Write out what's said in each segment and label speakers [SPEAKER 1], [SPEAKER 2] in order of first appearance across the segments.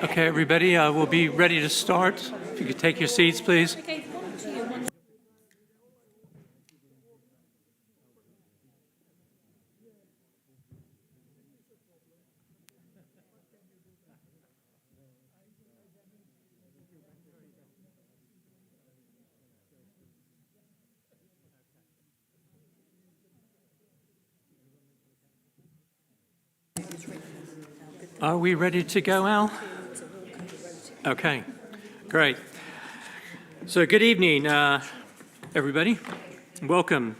[SPEAKER 1] Okay, everybody, we'll be ready to start. If you could take your seats, please. Are we ready to go, Al? Okay, great. So good evening, everybody. Welcome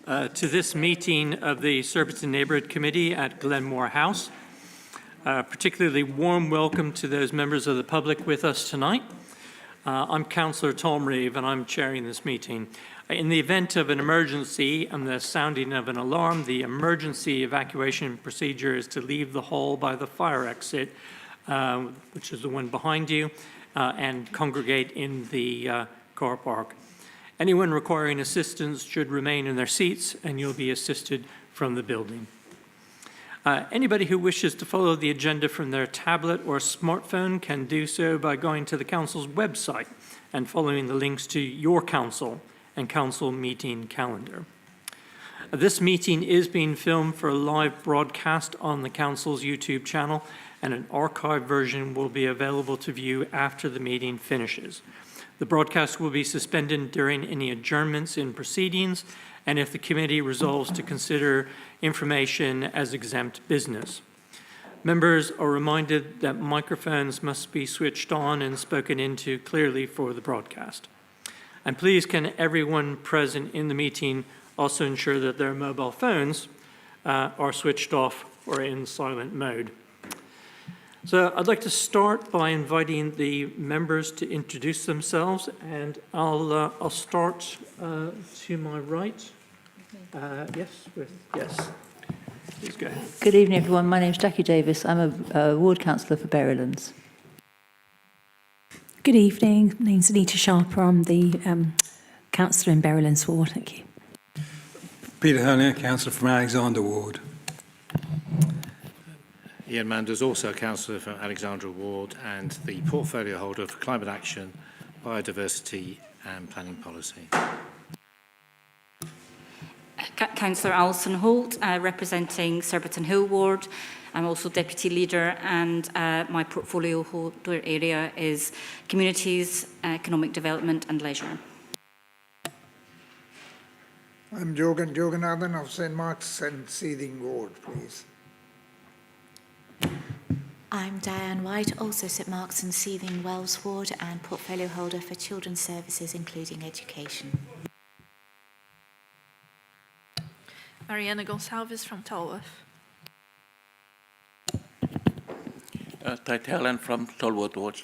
[SPEAKER 1] to this meeting of the Surbiton Neighbourhood Committee at Glenmore House. Particularly warm welcome to those members of the public with us tonight. I'm Councillor Tom Reeve and I'm chairing this meeting. In the event of an emergency and the sounding of an alarm, the emergency evacuation procedure is to leave the hall by the fire exit, which is the one behind you, and congregate in the car park. Anyone requiring assistance should remain in their seats and you'll be assisted from the building. Anybody who wishes to follow the agenda from their tablet or smartphone can do so by going to the Council's website and following the links to Your Council and Council meeting calendar. This meeting is being filmed for a live broadcast on the Council's YouTube channel, and an archived version will be available to view after the meeting finishes. The broadcast will be suspended during any adjournments in proceedings and if the committee resolves to consider information as exempt business. Members are reminded that microphones must be switched on and spoken into clearly for the broadcast. And please, can everyone present in the meeting also ensure that their mobile phones are switched off or in silent mode. So I'd like to start by inviting the members to introduce themselves, and I'll start to my right. Yes. Please go ahead.
[SPEAKER 2] Good evening, everyone. My name is Jackie Davis. I'm a ward councillor for Berrylands.
[SPEAKER 3] Good evening. My name's Anita Sharper. I'm the councillor in Berrylands ward. Thank you.
[SPEAKER 4] Peter Hurley, councillor from Alexandra ward.
[SPEAKER 5] Ian Manders, also a councillor from Alexandra ward and the portfolio holder for climate action, biodiversity and planning policy.
[SPEAKER 6] Councillor Alison Holt, representing Surbiton Hill ward. I'm also deputy leader, and my portfolio holder area is communities, economic development and leisure.
[SPEAKER 7] I'm Jogannathan of St Mark's and Seething ward, please.
[SPEAKER 8] I'm Diane White, also St Mark's and Seething Wells ward and portfolio holder for children's services, including education.
[SPEAKER 9] Mariana Gonçalves from Tolworth.
[SPEAKER 10] Helen from Tolworth ward.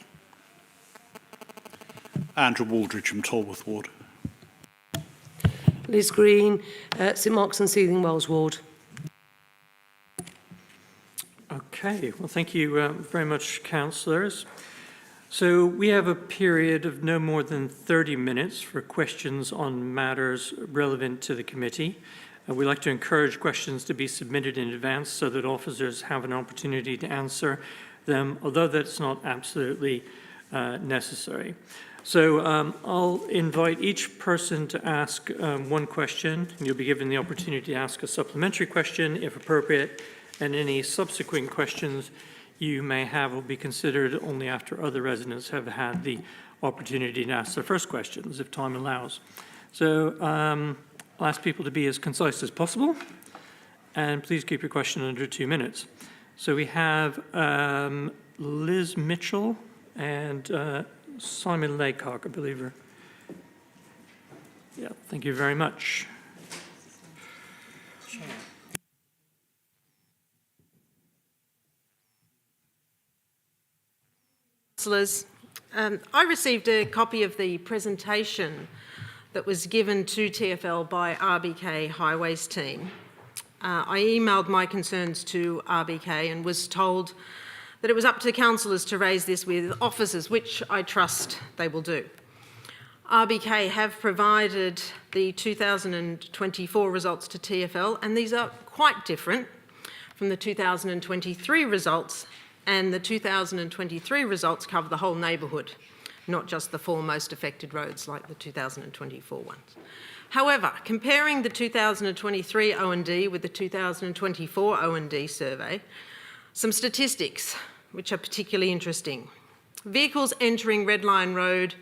[SPEAKER 11] Andrew Waldridge from Tolworth ward.
[SPEAKER 12] Liz Green, St Mark's and Seething Wells ward.
[SPEAKER 1] Okay, well, thank you very much, councillors. So we have a period of no more than 30 minutes for questions on matters relevant to the committee. We like to encourage questions to be submitted in advance so that officers have an opportunity to answer them, although that's not absolutely necessary. So I'll invite each person to ask one question, and you'll be given the opportunity to ask a supplementary question if appropriate, and any subsequent questions you may have will be considered only after other residents have had the opportunity to ask their first questions, if time allows. So I'll ask people to be as concise as possible, and please keep your question under 2 minutes. So we have Liz Mitchell and Simon Laycock, I believe. Yeah, thank you very much.
[SPEAKER 13] Councillors, I received a copy of the presentation that was given to TfL by RBK Highways team. I emailed my concerns to RBK and was told that it was up to councillors to raise this with officers, which I trust they will do. RBK have provided the 2024 results to TfL, and these are quite different from the 2023 results and the 2023 results cover the whole neighbourhood, not just the 4 most affected roads like the 2024 ones. However, comparing the 2023 O&D with the 2024 O&D survey, some statistics which are particularly interesting. Vehicles entering Red Line Road,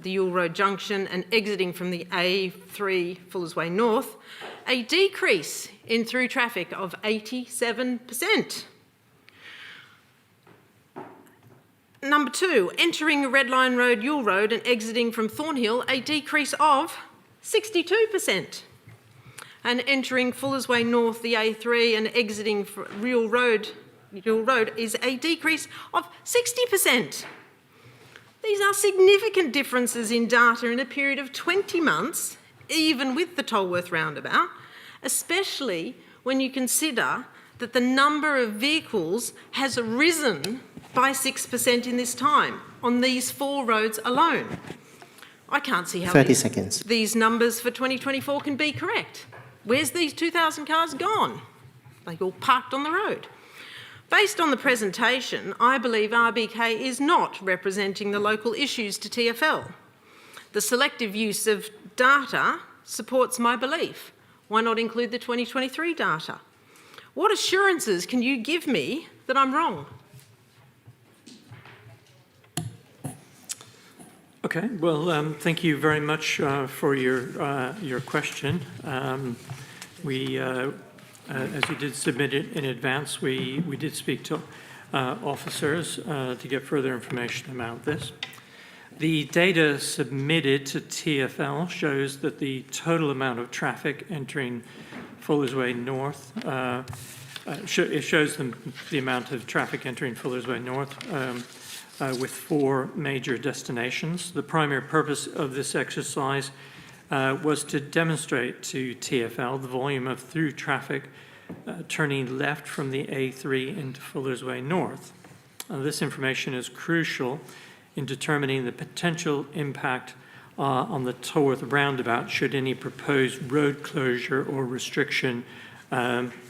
[SPEAKER 13] the Yule Road Junction, and exiting from the A3 Fullers Way North, a decrease in through traffic of 87%. Number 2, entering Red Line Road, Yule Road, and exiting from Thornhill, a decrease of 62%. And entering Fullers Way North, the A3, and exiting Yule Road is a decrease of 60%. These are significant differences in data in a period of 20 months, even with the Tolworth roundabout, especially when you consider that the number of vehicles has risen by 6% in this time on these 4 roads alone. I can't see how
[SPEAKER 10] 30 seconds.
[SPEAKER 13] These numbers for 2024 can be correct. Where's these 2,000 cars gone? They all parked on the road. Based on the presentation, I believe RBK is not representing the local issues to TfL. The selective use of data supports my belief. Why not include the 2023 data? What assurances can you give me that I'm wrong?
[SPEAKER 1] Okay, well, thank you very much for your question. As you did submit it in advance, we did speak to officers to get further information about this. The data submitted to TfL shows that the total amount of traffic entering Fullers Way North, it shows the amount of traffic entering Fullers Way North with 4 major destinations. The primary purpose of this exercise was to demonstrate to TfL the volume of through traffic turning left from the A3 into Fullers Way North. This information is crucial in determining the potential impact on the Tolworth roundabout should any proposed road closure or restriction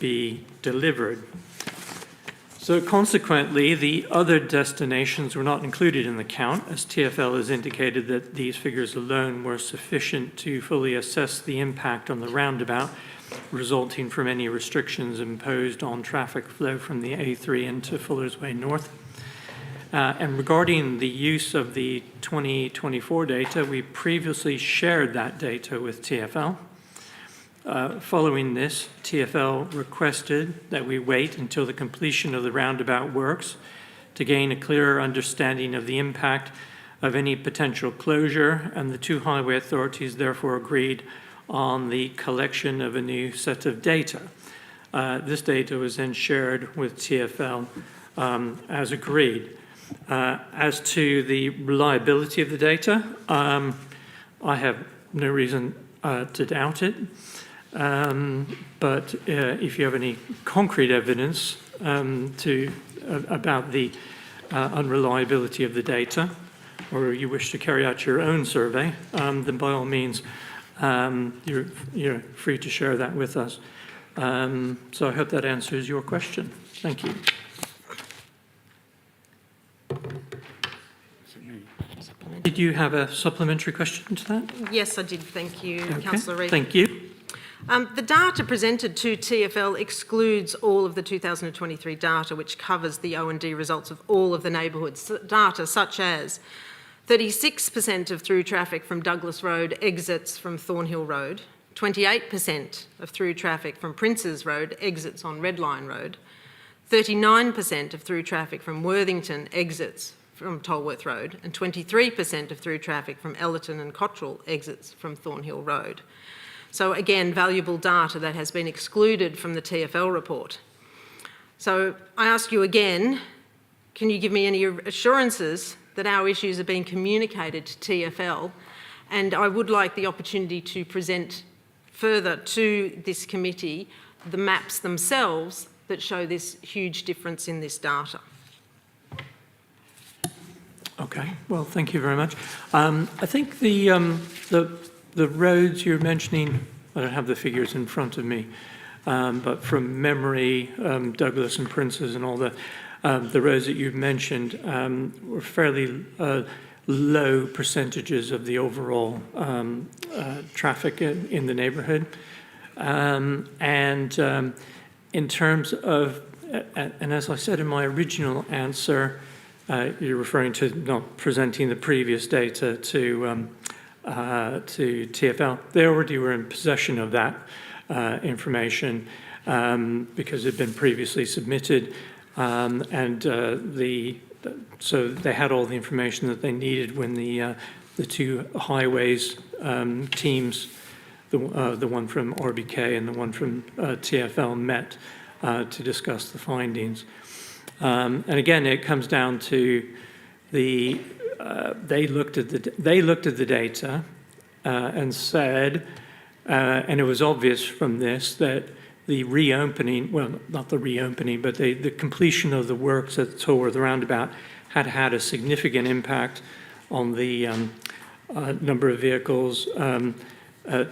[SPEAKER 1] be delivered. So consequently, the other destinations were not included in the count, as TfL has indicated that these figures alone were sufficient to fully assess the impact on the roundabout resulting from any restrictions imposed on traffic flow from the A3 into Fullers Way North. And regarding the use of the 2024 data, we previously shared that data with TfL. Following this, TfL requested that we wait until the completion of the roundabout works to gain a clearer understanding of the impact of any potential closure, and the 2 highway authorities therefore agreed on the collection of a new set of data. This data was then shared with TfL as agreed. As to the reliability of the data, I have no reason to doubt it. But if you have any concrete evidence about the unreliability of the data, or you wish to carry out your own survey, then by all means, you're free to share that with us. So I hope that answers your question. Thank you. Did you have a supplementary question to that?
[SPEAKER 13] Yes, I did. Thank you,
[SPEAKER 1] Okay.
[SPEAKER 13] Councillor Reid.
[SPEAKER 1] Thank you.
[SPEAKER 13] The data presented to TfL excludes all of the 2023 data, which covers the O&D results of all of the neighbourhoods. Data such as 36% of through traffic from Douglas Road exits from Thornhill Road, 28% of through traffic from Princes Road exits on Red Line Road, 39% of through traffic from Worthington exits from Tolworth Road, and 23% of through traffic from Ellerton and Cottrell exits from Thornhill Road. So again, valuable data that has been excluded from the TfL report. So I ask you again, can you give me any assurances that our issues are being communicated to TfL? And I would like the opportunity to present further to this committee the maps themselves that show this huge difference in this data.
[SPEAKER 1] Okay, well, thank you very much. I think the roads you're mentioning, I don't have the figures in front of me, but from memory, Douglas and Princes and all that, the roads that you've mentioned were fairly low percentages of the overall traffic in the neighbourhood. In terms of, and as I said in my original answer, you're referring to not presenting the previous data to TfL. They already were in possession of that information because it had been previously submitted, so they had all the information that they needed when the two highways teams, the one from RBK and the one from TfL, met to discuss the findings. And again, it comes down to they looked at the data and said, and it was obvious from this that the reopening, well, not the reopening, but the completion of the works at the Tolworth roundabout had had a significant impact on the number of vehicles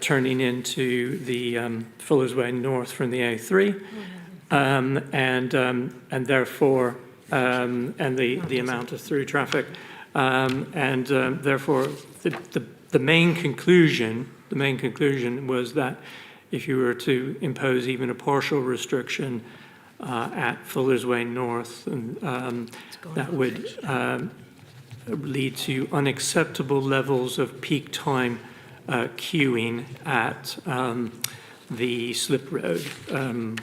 [SPEAKER 1] turning into the Fuller's Way North from the A3, and therefore, and the amount of through traffic, and therefore, the main conclusion was that if you were to impose even a partial restriction at Fuller's Way North, that would lead to unacceptable levels of peak time queuing at the slip road,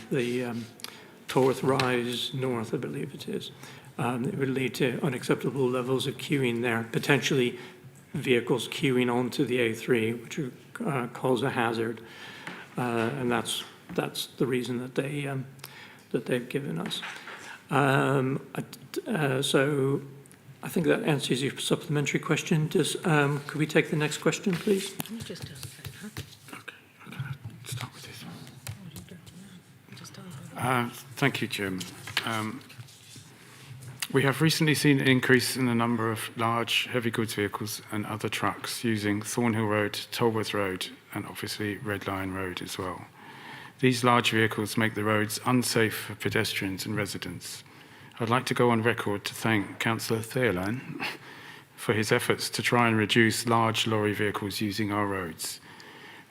[SPEAKER 1] the Tolworth Rise North, I believe it is. It would lead to unacceptable levels of queuing there, potentially vehicles queuing onto the A3, which would cause a hazard. And that's the reason that they've given us. So I think that answers your supplementary question. Could we take the next question, please?
[SPEAKER 10] Start with this one. Thank you, Chairman. We have recently seen an increase in the number of large heavy goods vehicles and other trucks using Thornhill Road, Tolworth Road, and obviously Red Lion Road as well. These large vehicles make the roads unsafe for pedestrians and residents. I'd like to go on record to thank Councillor Thierlan for his efforts to try and reduce large lorry vehicles using our roads.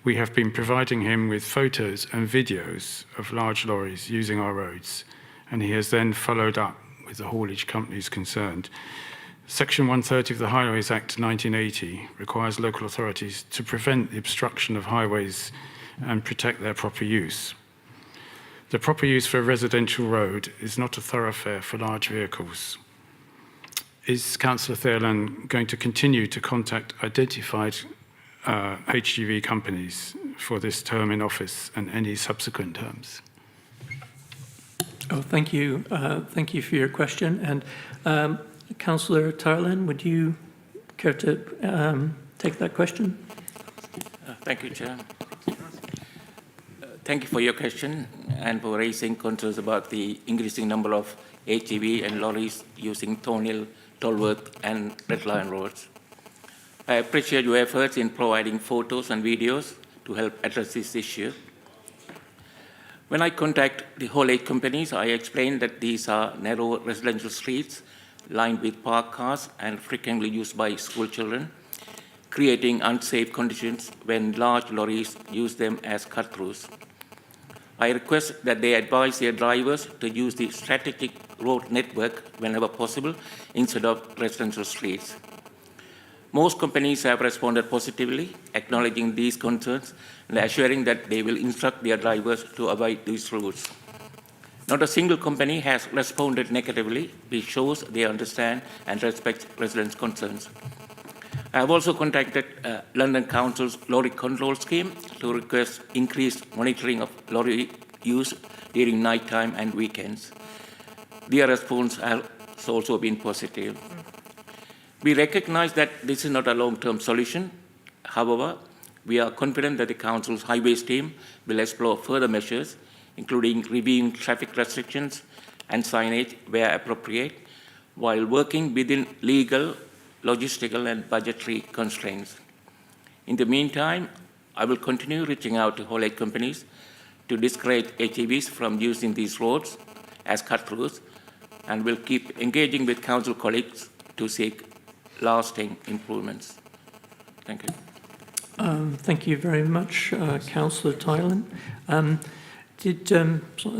[SPEAKER 10] We have been providing him with photos and videos of large lorries using our roads, and he has then followed up with the haulage companies concerned. Section 130 of the Highways Act 1980 requires local authorities to prevent the obstruction of highways and protect their proper use. The proper use for a residential road is not a thoroughfare for large vehicles. Is Councillor Thierlan going to continue to contact identified HGV companies for this term in office and any subsequent terms?
[SPEAKER 1] Oh, thank you. Thank you for your question. And Councillor Thierlan, would you care to take that question?
[SPEAKER 14] Thank you, Chair. Thank you for your question and for raising concerns about the increasing number of HGV and lorries using Thornhill, Tolworth and Red Lion roads. I appreciate your efforts in providing photos and videos to help address this issue. When I contact the haulage companies, I explain that these are narrow residential streets lined with parked cars and frequently used by school children, creating unsafe conditions when large lorries use them as cut-throughs. I request that they advise their drivers to use the strategic road network whenever possible instead of residential streets. Most companies have responded positively, acknowledging these concerns and assuring that they will instruct their drivers to avoid these routes. Not a single company has responded negatively, which shows they understand and respect residents' concerns. I have also contacted London Council's lorry control scheme to request increased monitoring of lorry use during night time and weekends. Their response has also been positive. We recognize that this is not a long-term solution. However, we are confident that the Council's highways team will explore further measures, including reviewing traffic restrictions and signage where appropriate, while working within legal, logistical and budgetary constraints. In the meantime, I will continue reaching out to haulage companies to discourage HGVs from using these roads as cut-throughs, and will keep engaging with council colleagues to seek lasting improvements. Thank you.
[SPEAKER 1] Thank you very much, Councillor Tylan.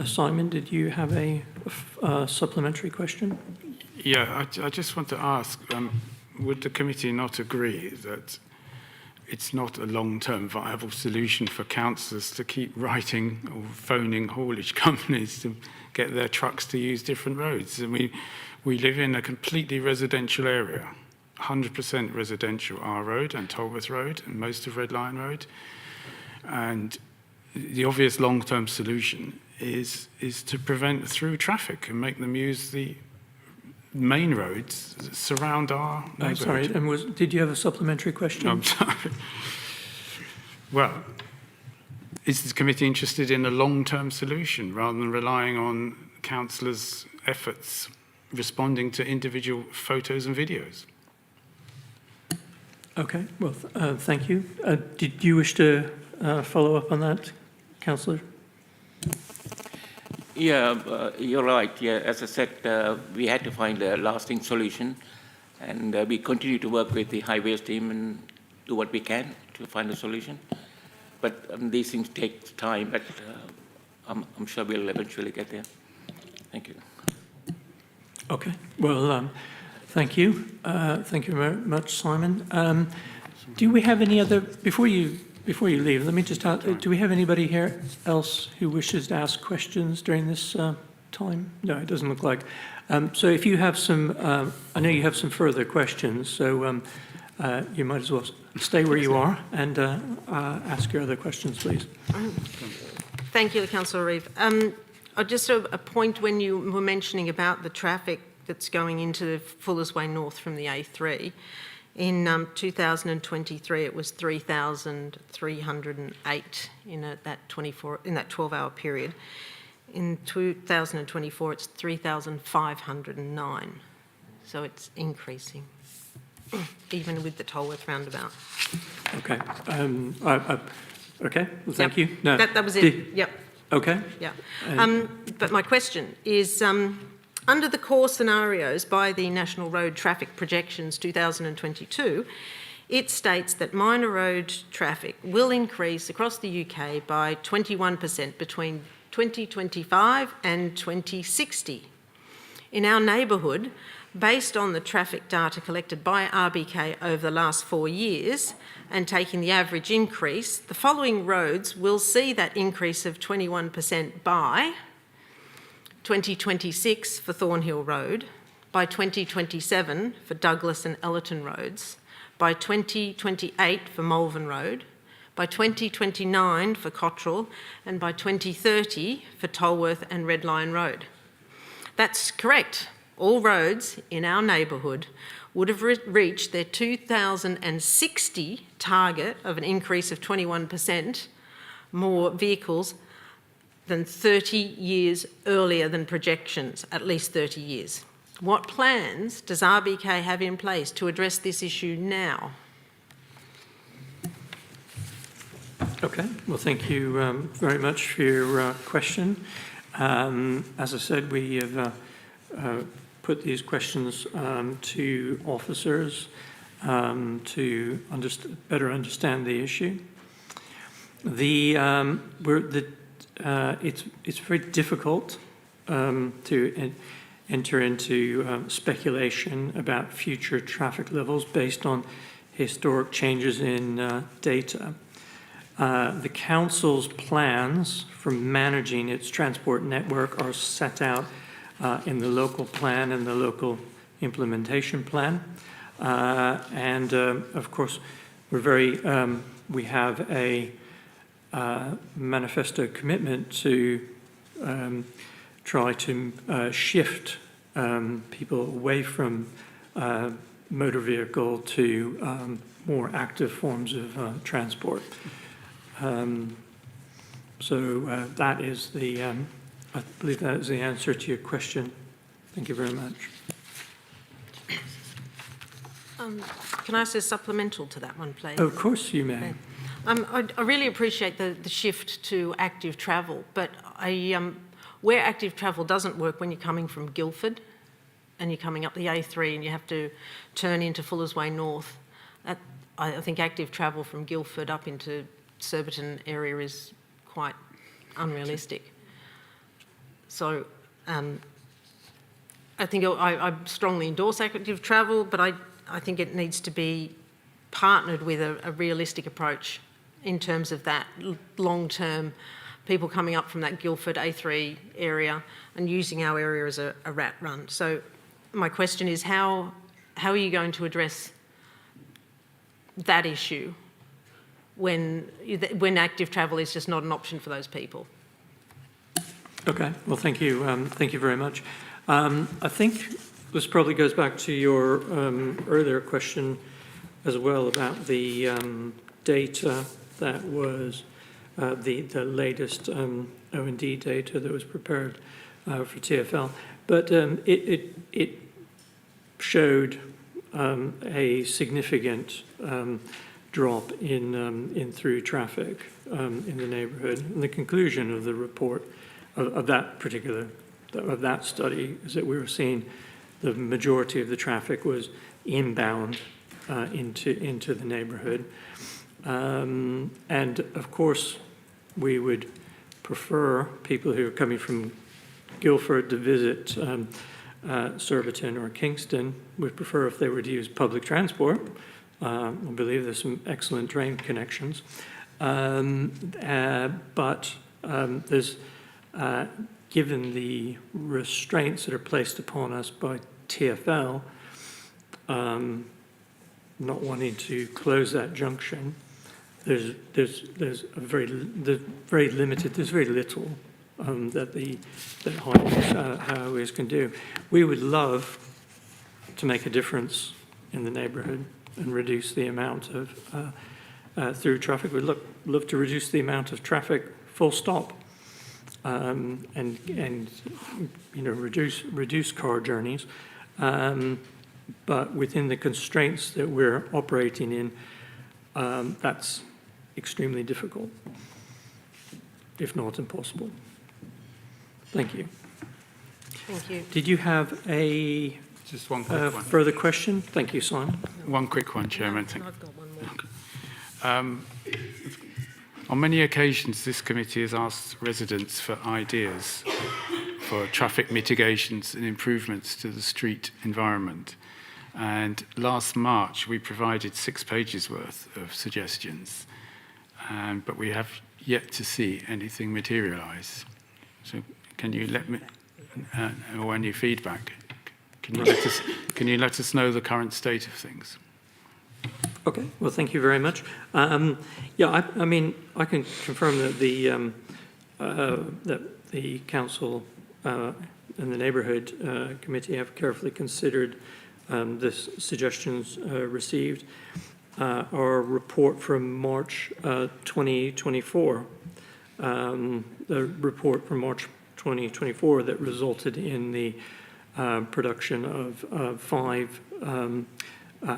[SPEAKER 1] Simon, did you have a supplementary question?
[SPEAKER 10] Yeah, I just want to ask, would the committee not agree that it's not a long-term viable solution for councillors to keep writing or phoning haulage companies to get their trucks to use different roads? And we live in a completely residential area, 100% residential, R Road and Tolworth Road and most of Red Lion Road. And the obvious long-term solution is to prevent through traffic and make them use the main roads that surround our neighbourhood.
[SPEAKER 1] I'm sorry, and did you have a supplementary question?
[SPEAKER 10] I'm sorry. Well, is the committee interested in a long-term solution rather than relying on councillors' efforts responding to individual photos and videos?
[SPEAKER 1] Okay, well, thank you. Did you wish to follow up on that, Councillor?
[SPEAKER 14] Yeah, you're right. Yeah, as I said, we had to find a lasting solution, and we continue to work with the highways team and do what we can to find a solution. But these things take time, but I'm sure we'll eventually get there. Thank you.
[SPEAKER 1] Okay, well, thank you. Thank you very much, Simon. Do we have any other, before you leave, let me just ask, do we have anybody here else who wishes to ask questions during this time? No, it doesn't look like. So if you have some, I know you have some further questions, so you might as well stay where you are and ask your other questions, please.
[SPEAKER 13] Thank you, Councillor Reeve. Just a point when you were mentioning about the traffic that's going into Fuller's Way North from the A3. In 2023, it was 3,308 in that 12-hour period. In 2024, it's 3,509. So it's increasing, even with the Tolworth roundabout.
[SPEAKER 1] Okay. Okay. Well, thank you.
[SPEAKER 13] No, that was it. Yep.
[SPEAKER 1] Okay.
[SPEAKER 13] Yeah. But my question is, under the core scenarios by the National Road Traffic Projections 2022, it states that minor road traffic will increase across the UK by 21% between 2025 and 2060. In our neighbourhood, based on the traffic data collected by RBK over the last 4 years and taking the average increase, the following roads will see that increase of 21% by 2026 for Thornhill Road, by 2027 for Douglas and Ellerton Roads, by 2028 for Malvern Road, by 2029 for Cottrell, and by 2030 for Tolworth and Red Lion Road. That's correct. All roads in our neighbourhood would have reached their 2060 target of an increase of 21% more vehicles than 30 years earlier than projections, at least 30 years. What plans does RBK have in place to address this issue now?
[SPEAKER 1] Okay, well, thank you very much for your question. As I said, we have put these questions to officers to better understand the issue. It's very difficult to enter into speculation about future traffic levels based on historic changes in data. The council's plans for managing its transport network are set out in the local plan and the local implementation plan. And of course, we have a manifesto commitment to try to shift people away from motor vehicle to more active forms of transport. So that is I believe that is the answer to your question. Thank you very much.
[SPEAKER 13] Can I say supplemental to that one, please?
[SPEAKER 1] Of course you may.
[SPEAKER 13] I really appreciate the shift to active travel, but where active travel doesn't work when you're coming from Guildford and you're coming up the A3 and you have to turn into Fuller's Way North, I think active travel from Guildford up into Surbiton area is quite unrealistic. So I think I strongly endorse active travel, but I think it needs to be partnered with a realistic approach in terms of that long-term people coming up from that Guildford A3 area and using our area as a rat run. So my question is, how are you going to address that issue when active travel is just not an option for those people?
[SPEAKER 1] Okay, well, thank you. Thank you very much. I think this probably goes back to your earlier question as well about the data that was the latest O&D data that was prepared for TfL. But it showed a significant drop in through traffic in the neighbourhood. And the conclusion of the report of that study is that we were seeing the majority of the traffic was inbound into the neighbourhood. And of course, we would prefer people who are coming from Guildford to visit Surbiton or Kingston, would prefer if they were to use public transport. I believe there's some excellent train connections. But there's, given the restraints that are placed upon us by TfL, not wanting to close that junction, there's very little that highways can do. We would love to make a difference in the neighbourhood and reduce the amount of through traffic. We'd love to reduce the amount of traffic full stop, and you know, reduce car journeys. But within the constraints that we're operating in, that's extremely difficult, if not impossible. Thank you.
[SPEAKER 13] Thank you.
[SPEAKER 1] Did you have a
[SPEAKER 10] just one quick one.
[SPEAKER 1] Further question? Thank you, Simon.
[SPEAKER 10] One quick one, Chairman.
[SPEAKER 13] I've got one more.
[SPEAKER 10] On many occasions, this committee has asked residents for ideas for traffic mitigations and improvements to the street environment. And last March, we provided 6 pages worth of suggestions, but we have yet to see anything materialise. So can you let me, or any feedback, can you let us know the current state of things?
[SPEAKER 1] Okay, well, thank you very much. Yeah, I mean, I can confirm that the council and the neighbourhood committee have carefully considered the suggestions received. Our report from March 2024, the report from March 2024 that resulted in the production of 5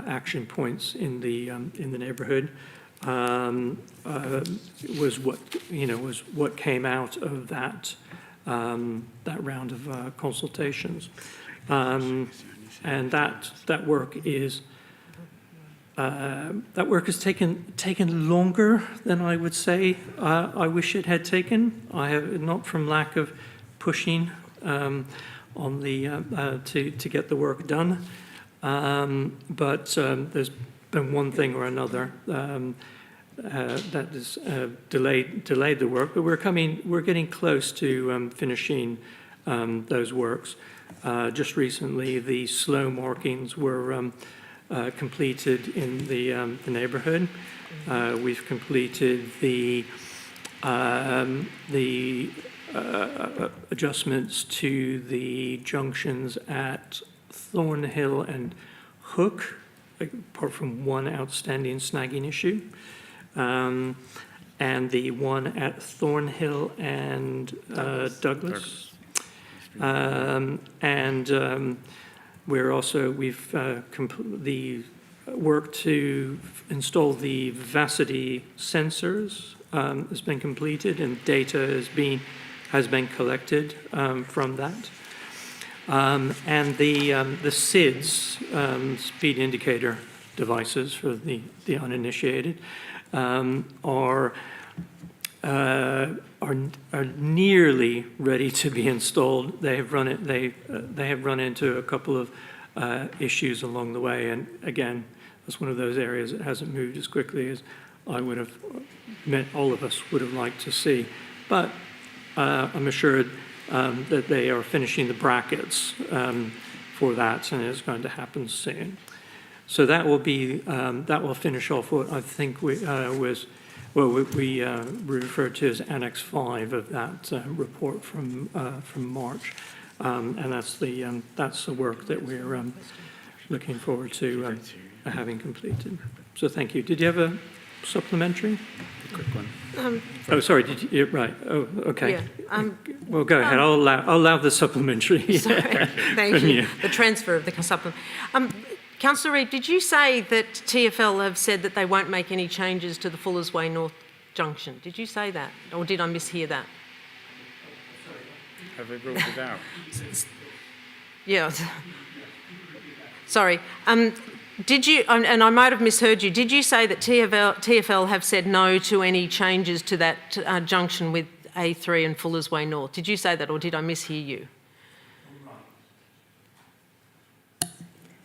[SPEAKER 1] action points in the neighbourhood, was what came out of that round of consultations, and that work has taken longer than I would say I wish it had taken. I have not from lack of pushing on the to get the work done. But there's been one thing or another that has delayed the work. But we're getting close to finishing those works. Just recently, the slow markings were completed in the neighbourhood. We've completed the adjustments to the junctions at Thornhill and Hook, apart from one outstanding snagging issue, and the one at Thornhill and Douglas. We've the work to install the vivacity sensors has been completed, and data has been collected from that. And the SIDS, speed indicator devices for the uninitiated, are nearly ready to be installed. They have run into a couple of issues along the way, and again, that's one of those areas that hasn't moved as quickly as I would have meant all of us would have liked to see. But I'm assured that they are finishing the brackets for that, and it's going to happen soon. So that will be that will finish off what I think we referred to as Annex 5 of that report from March, and that's the work that we're looking forward to having completed. So thank you. Did you have a supplementary?
[SPEAKER 11] A quick one.
[SPEAKER 1] Oh, sorry. Did you? Right. Oh, okay.
[SPEAKER 13] Yeah,
[SPEAKER 1] well, go ahead. I'll allow the supplementary.
[SPEAKER 13] Sorry, thank you. The transfer of the supplement. Councillor Reid, did you say that TfL have said that they won't make any changes to the Fullers Way North Junction? Did you say that, or did I mishear that?
[SPEAKER 10] Have they ruled it out?
[SPEAKER 13] Yeah. Sorry. Did you, and I might have misheard you, did you say that TfL have said no to any changes to that junction with A3 and Fullers Way North? Did you say that, or did I mishear you?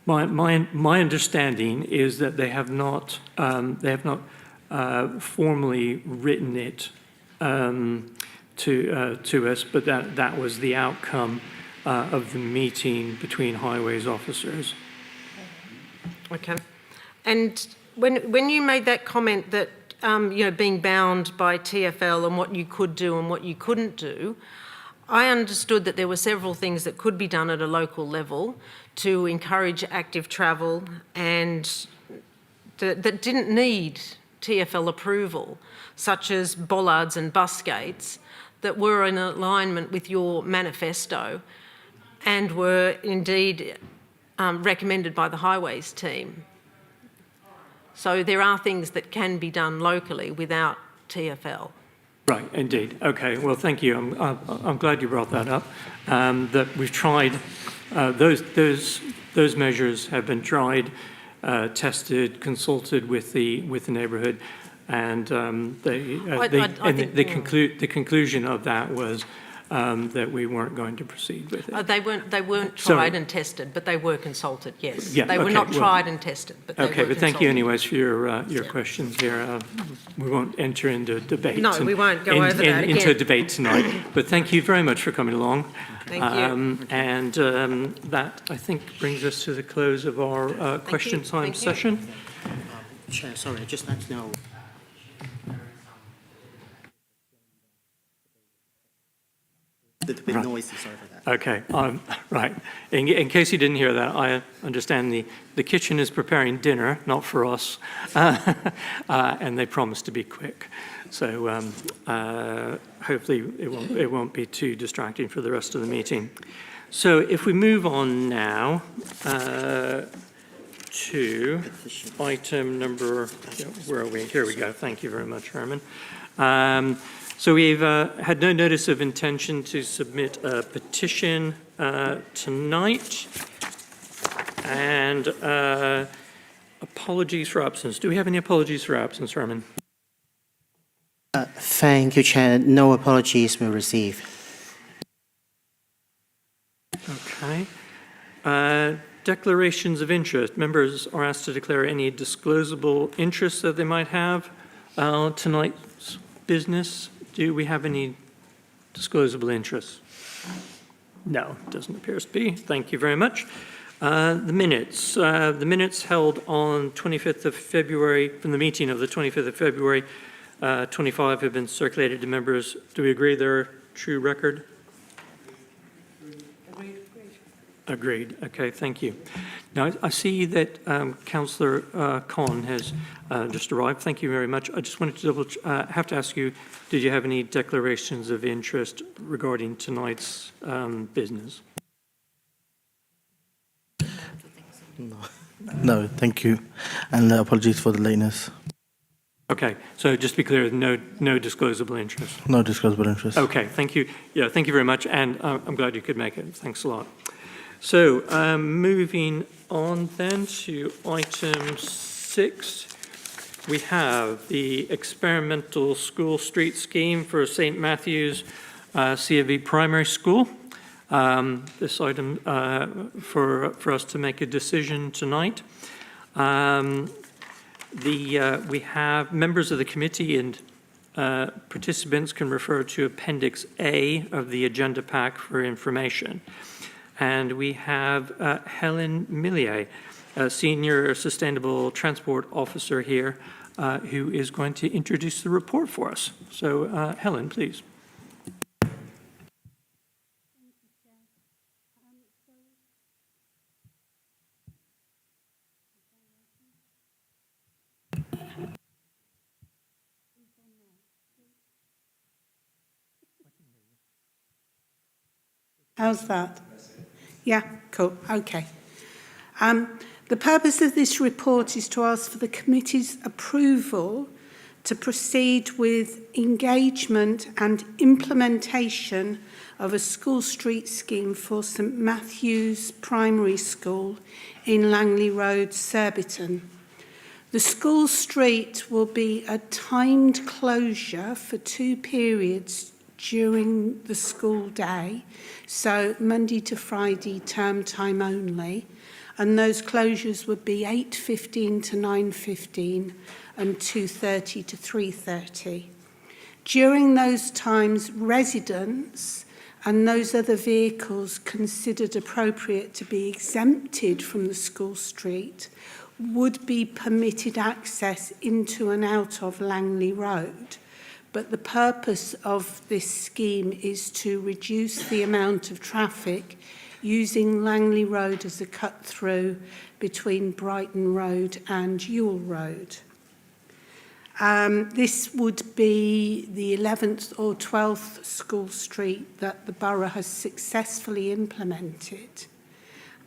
[SPEAKER 1] My understanding is that they have not formally written it to us, but that was the outcome of the meeting between highways officers.
[SPEAKER 13] Okay. And when you made that comment that being bound by TfL and what you could do and what you couldn't do, I understood that there were several things that could be done at a local level to encourage active travel and that didn't need TfL approval, such as bollards and bus gates that were in alignment with your manifesto and were indeed recommended by the highways team. So there are things that can be done locally without TfL.
[SPEAKER 1] Right, indeed. Okay, well, thank you. I'm glad you brought that up. That we've tried, those measures have been tried, tested, consulted with the neighbourhood, and the conclusion of that was that we weren't going to proceed with it.
[SPEAKER 13] They weren't tried and tested, but they were consulted. Yes,
[SPEAKER 1] yeah,
[SPEAKER 13] they were not tried and tested, but they were consulted.
[SPEAKER 1] Thank you anyways for your questions here. We won't enter into debate.
[SPEAKER 13] No, we won't go over that again.
[SPEAKER 1] Into debate tonight. But thank you very much for coming along.
[SPEAKER 13] Thank you.
[SPEAKER 1] And that I think brings us to the close of our question time session.
[SPEAKER 11] Chair, sorry, I'd just like to know. A bit noisy, sorry for that.
[SPEAKER 1] Okay, right. In case you didn't hear that, I understand the kitchen is preparing dinner, not for us, and they promise to be quick. So hopefully it won't be too distracting for the rest of the meeting. So if we move on now to item number, where are we? Here we go. Thank you very much, Herman. So we've had no notice of intention to submit a petition tonight, and apologies for absence. Do we have any apologies for absence, Herman?
[SPEAKER 11] Thank you, Chair. No apologies were received.
[SPEAKER 1] Okay. Declarations of interest. Members are asked to declare any disclosable interests that they might have. Tonight's business. Do we have any disclosable interests? No, doesn't appear to be. Thank you very much. The minutes. The minutes held on 25th of February, from the meeting of the 25th of February 25 have been circulated to members. Do we agree they're a true record? Agreed. Okay, thank you. Now, I see that Councillor Conn has just arrived. Thank you very much. I just wanted to have to ask you, did you have any declarations of interest regarding tonight's business?
[SPEAKER 15] No, thank you. And apologies for the lateness.
[SPEAKER 1] Okay, so just to be clear, no disclosable interest?
[SPEAKER 15] No disclosable interest.
[SPEAKER 1] Okay, thank you. Yeah, thank you very much, and I'm glad you could make it. Thanks a lot. So moving on then to item 6, we have the experimental school street scheme for St. Matthew's CFE Primary School. This item for us to make a decision tonight. We have members of the committee and participants can refer to Appendix A of the agenda pack for information. And we have Helen Millier, Senior Sustainable Transport Officer here, who is going to introduce the report for us. So Helen, please.
[SPEAKER 16] How's that? Yeah, cool, okay. The purpose of this report is to ask for the committee's approval to proceed with engagement and implementation of a school street scheme for St Matthew's Primary School in Langley Road, Surbiton. The school street will be a timed closure for 2 periods during the school day, so Monday to Friday term time only, and those closures would be 8:15 to 9:15 and 2:30 to 3:30. During those times, residents and those other vehicles considered appropriate to be exempted from the school street would be permitted access into and out of Langley Road. But the purpose of this scheme is to reduce the amount of traffic using Langley Road as a cut-through between Brighton Road and Ewell Road. This would be the 11th or 12th school street that the Borough has successfully implemented.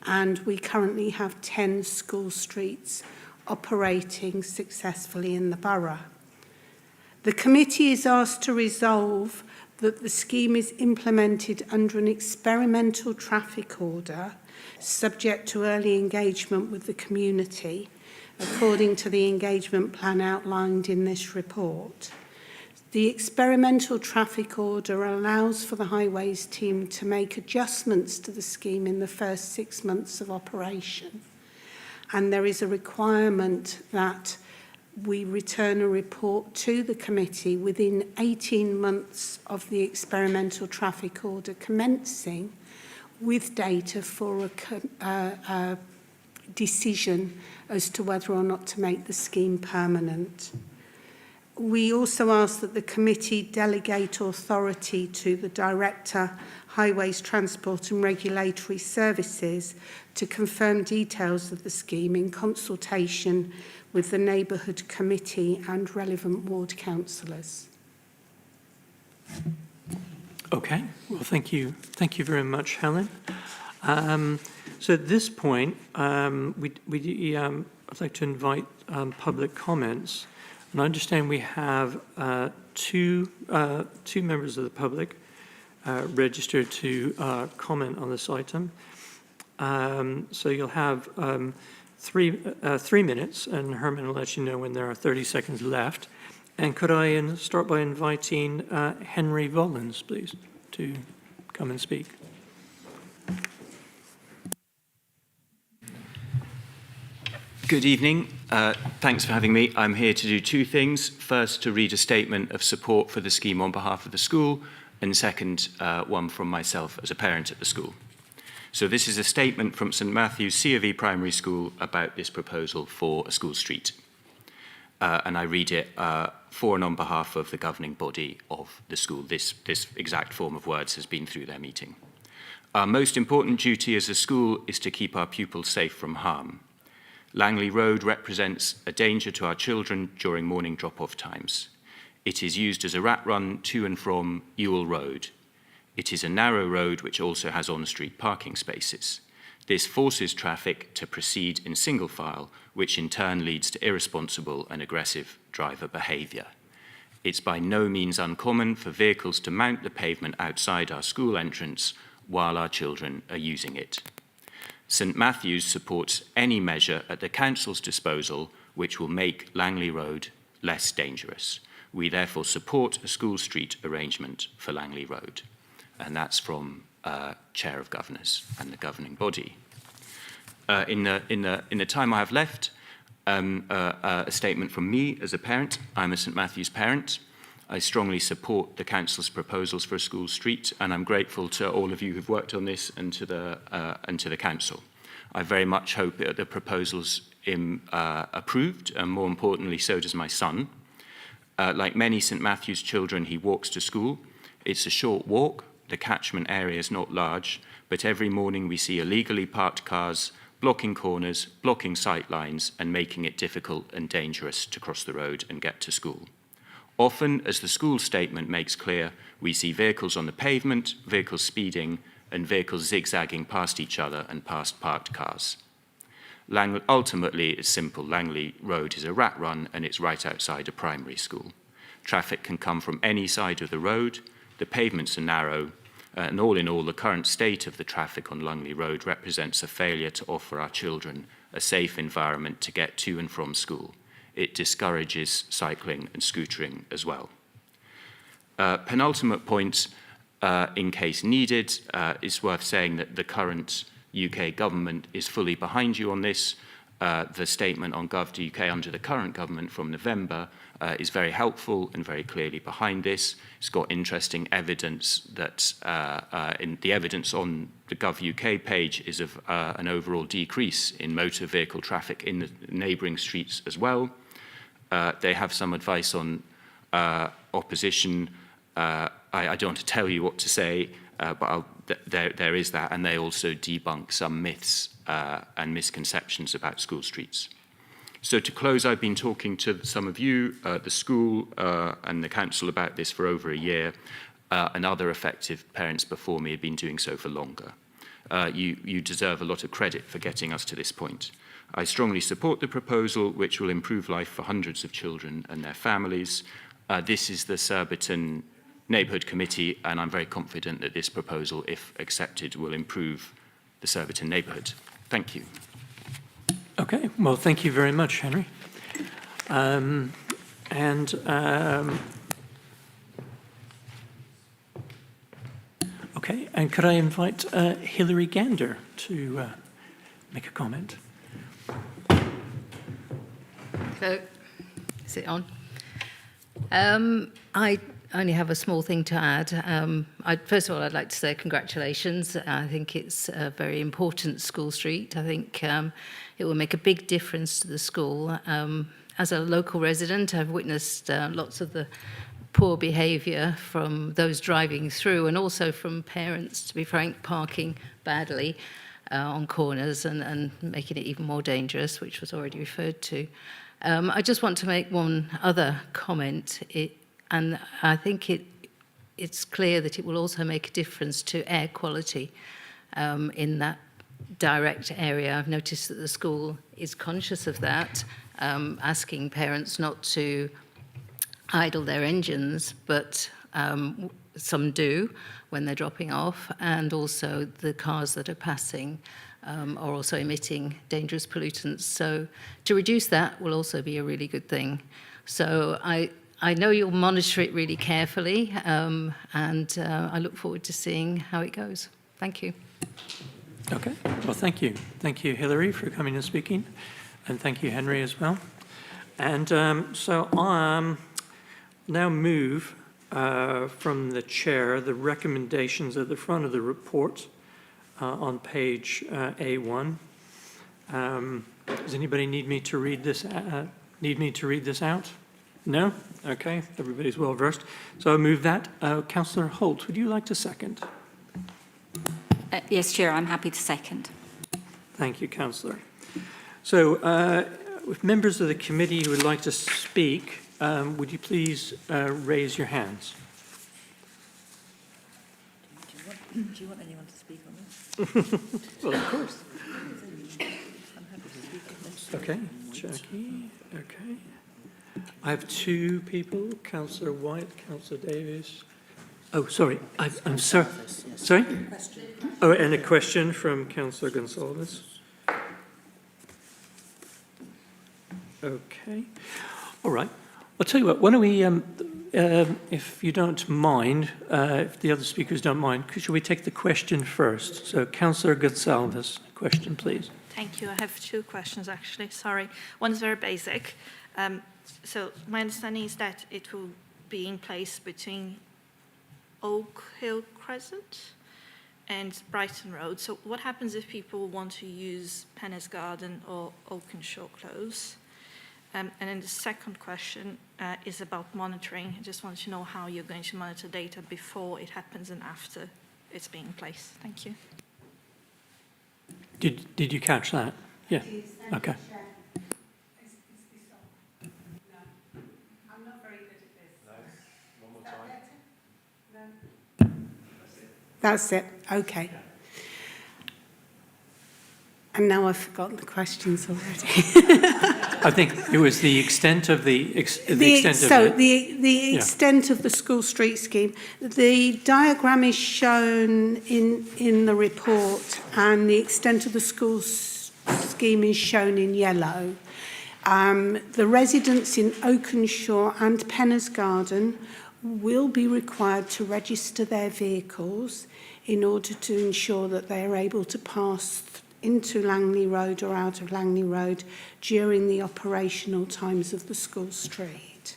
[SPEAKER 16] And we currently have 10 school streets operating successfully in the Borough. The committee is asked to resolve that the scheme is implemented under an experimental traffic order subject to early engagement with the community, according to the engagement plan outlined in this report. The experimental traffic order allows for the highways team to make adjustments to the scheme in the first 6 months of operation. And there is a requirement that we return a report to the committee within 18 months of the experimental traffic order commencing, with data for a decision as to whether or not to make the scheme permanent. We also ask that the committee delegate authority to the Director, Highways, Transport and Regulatory Services to confirm details of the scheme in consultation with the Neighbourhood Committee and relevant ward councillors.
[SPEAKER 1] Okay, well, thank you very much, Helen. So at this point, I'd like to invite public comments. And I understand we have two members of the public registered to comment on this item. So you'll have 3 minutes, and Herman will let you know when there are 30 seconds left. And could I start by inviting Henry Volans, please, to come and speak.
[SPEAKER 17] Good evening. Thanks for having me. I'm here to do 2 things. First, to read a statement of support for the scheme on behalf of the school, and second, one from myself as a parent at the school. So this is a statement from St Matthew's CFE Primary School about this proposal for a school street. And I read it for and on behalf of the governing body of the school. This exact form of words has been through their meeting. Our most important duty as a school is to keep our pupils safe from harm. Langley Road represents a danger to our children during morning drop-off times. It is used as a rat run to and from Ewell Road. It is a narrow road which also has on-street parking spaces. This forces traffic to proceed in single file, which in turn leads to irresponsible and aggressive driver behaviour. It's by no means uncommon for vehicles to mount the pavement outside our school entrance while our children are using it. St Matthew's supports any measure at the council's disposal which will make Langley Road less dangerous. We therefore support a school street arrangement for Langley Road. And that's from Chair of Governors and the governing body. In the time I have left, a statement from me as a parent. I'm a St Matthew's parent. I strongly support the council's proposals for a school street, and I'm grateful to all of you who've worked on this and to the council. I very much hope that the proposal's approved, and more importantly, so does my son. Like many St Matthew's children, he walks to school. It's a short walk. The catchment area is not large, but every morning we see illegally parked cars blocking corners, blocking sight lines, and making it difficult and dangerous to cross the road and get to school. Often, as the school statement makes clear, we see vehicles on the pavement, vehicles speeding, and vehicles zigzagging past each other and past parked cars. Ultimately, it's simple. Langley Road is a rat run, and it's right outside a primary school. Traffic can come from any side of the road. The pavements are narrow, and all in all, the current state of the traffic on Langley Road represents a failure to offer our children a safe environment to get to and from school. It discourages cycling and scootering as well. Penultimate point, in case needed, is worth saying that the current UK government is fully behind you on this. The statement on Gov.uk under the current government from November is very helpful and very clearly behind this. It's got interesting evidence that in the evidence on the Gov.uk page is of an overall decrease in motor vehicle traffic in the neighbouring streets as well. They have some advice on opposition. I don't want to tell you what to say, but there is that, and they also debunk some myths and misconceptions about school streets. So to close, I've been talking to some of you, the school and the council about this for over a year, and other effective parents before me have been doing so for longer. You deserve a lot of credit for getting us to this point. I strongly support the proposal, which will improve life for hundreds of children and their families. This is the Surbiton Neighbourhood Committee, and I'm very confident that this proposal, if accepted, will improve the Surbiton neighbourhood. Thank you.
[SPEAKER 1] Okay, well, thank you very much, Henry. Okay, and could I invite Hilary Gander to make a comment?
[SPEAKER 18] Hello, is it on? I only have a small thing to add. First of all, I'd like to say congratulations. I think it's a very important school street. I think it will make a big difference to the school. As a local resident, I've witnessed lots of the poor behaviour from those driving through, and also from parents, to be frank, parking badly on corners and making it even more dangerous, which was already referred to. I just want to make one other comment. And I think it's clear that it will also make a difference to air quality in that direct area. I've noticed that the school is conscious of that, asking parents not to idle their engines, but some do when they're dropping off, and also the cars that are passing are also emitting dangerous pollutants. So to reduce that will also be a really good thing. So I know you'll monitor it really carefully, and I look forward to seeing how it goes. Thank you.
[SPEAKER 1] Okay, well, thank you. Thank you, Hilary, for coming and speaking, and thank you, Henry, as well. And so I now move from the chair the recommendations at the front of the report on page A1. Does anybody need me to read this? Out? No? Okay, everybody's well versed. So I move that. Councillor Holt, would you like to second?
[SPEAKER 6] Yes, Chair, I'm happy to second.
[SPEAKER 1] Thank you, Councillor. So if members of the committee who would like to speak, would you please raise your hands?
[SPEAKER 2] Do you want anyone to speak on this?
[SPEAKER 1] Well, of course.
[SPEAKER 2] I'm happy to speak on this.
[SPEAKER 1] Okay, Jackie, okay. I have two people, Councillor White, Councillor Davies. Oh, sorry. I'm sorry. Sorry? Oh, and a question from Councillor Gonsalves. Okay. All right. I'll tell you what, why don't we, if you don't mind, if the other speakers don't mind, should we take the question first? So, Councillor Gonsalves, question, please.
[SPEAKER 9] Thank you. I have two questions, actually. Sorry. One is very basic. So my understanding is that it will be in place between Oak Hill Crescent and Brighton Road. So what happens if people want to use Pennis Garden or Oakenshaw Close? And then the second question is about monitoring. I just want to know how you're going to monitor data before it happens and after it's being in place. Thank you.
[SPEAKER 1] Did you catch that? Yeah. Okay.
[SPEAKER 16] That's it. Okay. And now I've forgotten the questions already.
[SPEAKER 1] I think it was the extent of the extent
[SPEAKER 16] of the school street scheme. The diagram is shown in the report, and the extent of the school scheme is shown in yellow. The residents in Oakenshaw and Pennis Garden will be required to register their vehicles in order to ensure that they are able to pass into Langley Road or out of Langley Road during the operational times of the school street.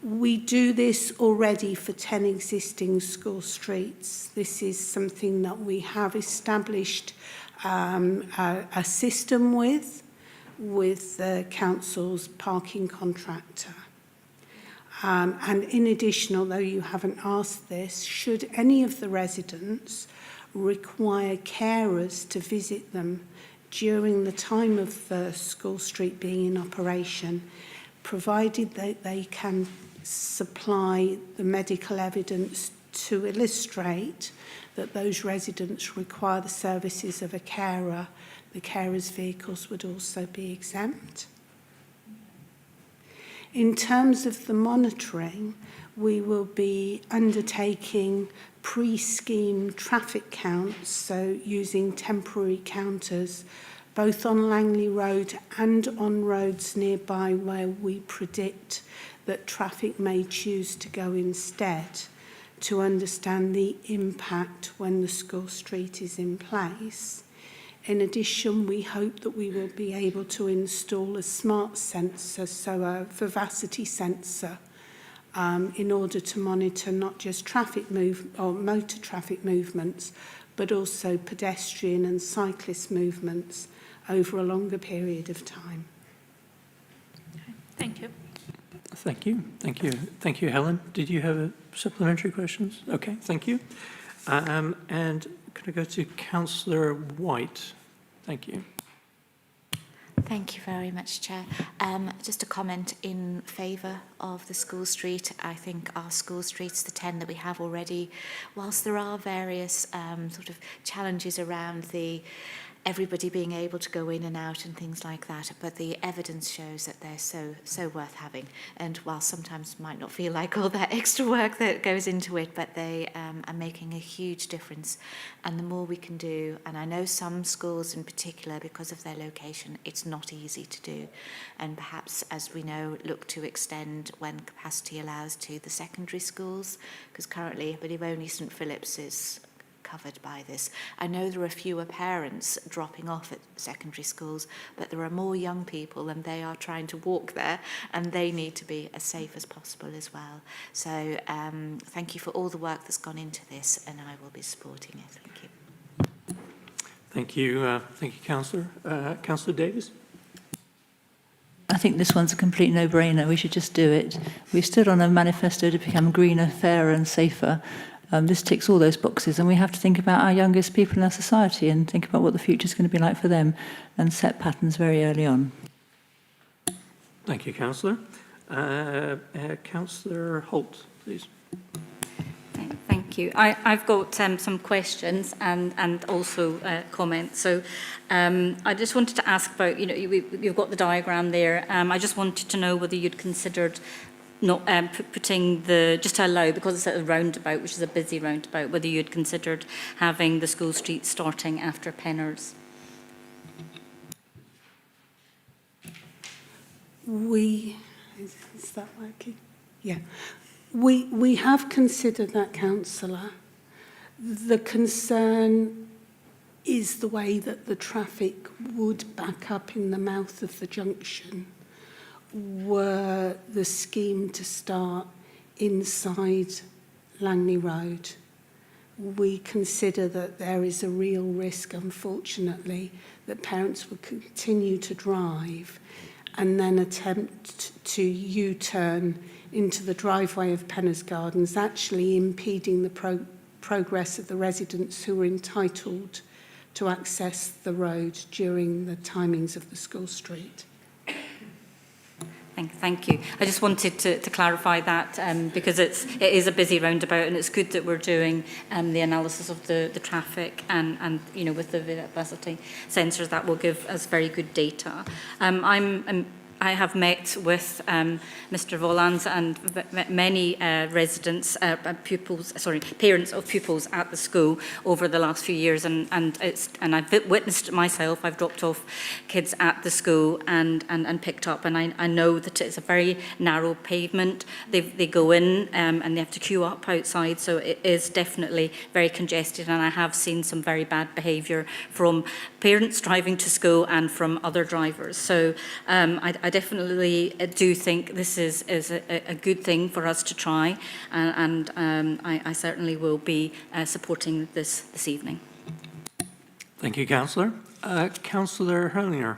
[SPEAKER 16] We do this already for 10 existing school streets. This is something that we have established a system with the council's parking contractor. And in addition, although you haven't asked this, should any of the residents require carers to visit them during the time of the school street being in operation, provided that they can supply the medical evidence to illustrate that those residents require the services of a carer, the carer's vehicles would also be exempt. In terms of the monitoring, we will be undertaking pre-scheme traffic counts, so using temporary counters both on Langley Road and on roads nearby where we predict that traffic may choose to go instead, to understand the impact when the school street is in place. In addition, we hope that we will be able to install a smart sensor, so a vivacity sensor, in order to monitor not just motor traffic movements, but also pedestrian and cyclist movements over a longer period of time.
[SPEAKER 9] Okay. Thank you.
[SPEAKER 1] Thank you. Thank you. Thank you, Helen. Did you have supplementary questions? Okay, thank you. And can I go to Councillor White? Thank you.
[SPEAKER 8] Thank you very much, Chair. Just a comment in favour of the school street. I think our school streets, the 10 that we have already, whilst there are various sort of challenges around everybody being able to go in and out and things like that, but the evidence shows that they're so worth having. And while sometimes might not feel like all that extra work that goes into it, but they are making a huge difference. And the more we can do, and I know some schools in particular, because of their location, it's not easy to do. And perhaps, as we know, look to extend when capacity allows to the secondary schools, because currently I believe only St Philip's is covered by this. I know there are fewer parents dropping off at secondary schools, but there are more young people and they are trying to walk there, and they need to be as safe as possible as well. So thank you for all the work that's gone into this, and I will be supporting it. Thank you.
[SPEAKER 1] Thank you. Thank you, Councillor. Councillor Davis?
[SPEAKER 2] I think this one's a complete no-brainer. We should just do it. We stood on a manifesto to become greener, fairer and safer. This ticks all those boxes, and we have to think about our youngest people in our society and think about what the future is going to be like for them and set patterns very early on.
[SPEAKER 1] Thank you, Councillor. Councillor Holt, please.
[SPEAKER 6] Thank you. I've got some questions and also comments. So I just wanted to ask about, you've got the diagram there. I just wanted to know whether you'd considered not putting the, just to allow, because it's a roundabout, which is a busy roundabout, whether you had considered having the school street starting after Penners.
[SPEAKER 16] Is that working? Yeah. We have considered that, Councillor. The concern is the way that the traffic would back up in the mouth of the junction were the scheme to start inside Langley Road. We consider that there is a real risk, unfortunately, that parents would continue to drive and then attempt to U-turn into the driveway of Penners Gardens, actually impeding the progress of the residents who are entitled to access the road during the timings of the school street.
[SPEAKER 6] Thank you. I just wanted to clarify that because it is a busy roundabout, and it's good that we're doing the analysis of the traffic and you know, with the velocity sensors, that will give us very good data. I have met with Mr. Volans and many residents, parents of pupils at the school over the last few years, and I've witnessed it myself. I've dropped off kids at the school and picked up, and I know that it's a very narrow pavement. They go in and they have to queue up outside, so it is definitely very congested, and I have seen some very bad behaviour from parents driving to school and from other drivers. So I definitely do think this is a good thing for us to try, and I certainly will be supporting this evening.
[SPEAKER 1] Thank you, Councillor. Councillor Hurlinger.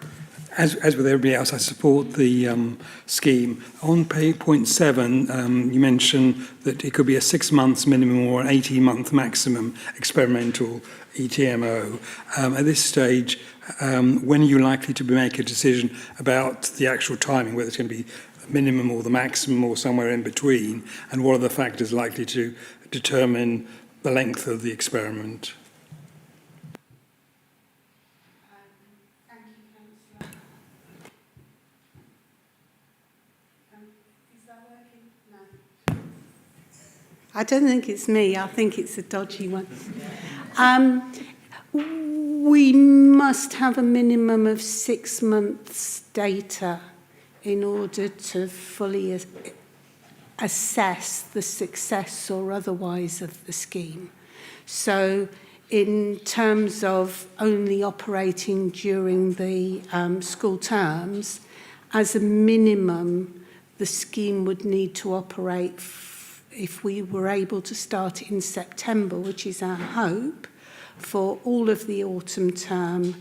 [SPEAKER 4] As with everybody else, I support the scheme. On point 7, you mentioned that it could be a 6 months minimum or an 18-month maximum experimental ETMO. At this stage, when are you likely to make a decision about the actual timing, whether it's going to be the minimum or the maximum or somewhere in between, and what are the factors likely to determine the length of the experiment?
[SPEAKER 16] I don't think it's me. I think it's a dodgy one. We must have a minimum of 6 months data in order to fully assess the success or otherwise of the scheme. So in terms of only operating during the school terms, as a minimum, the scheme would need to operate if we were able to start it in September, which is our hope, for all of the autumn term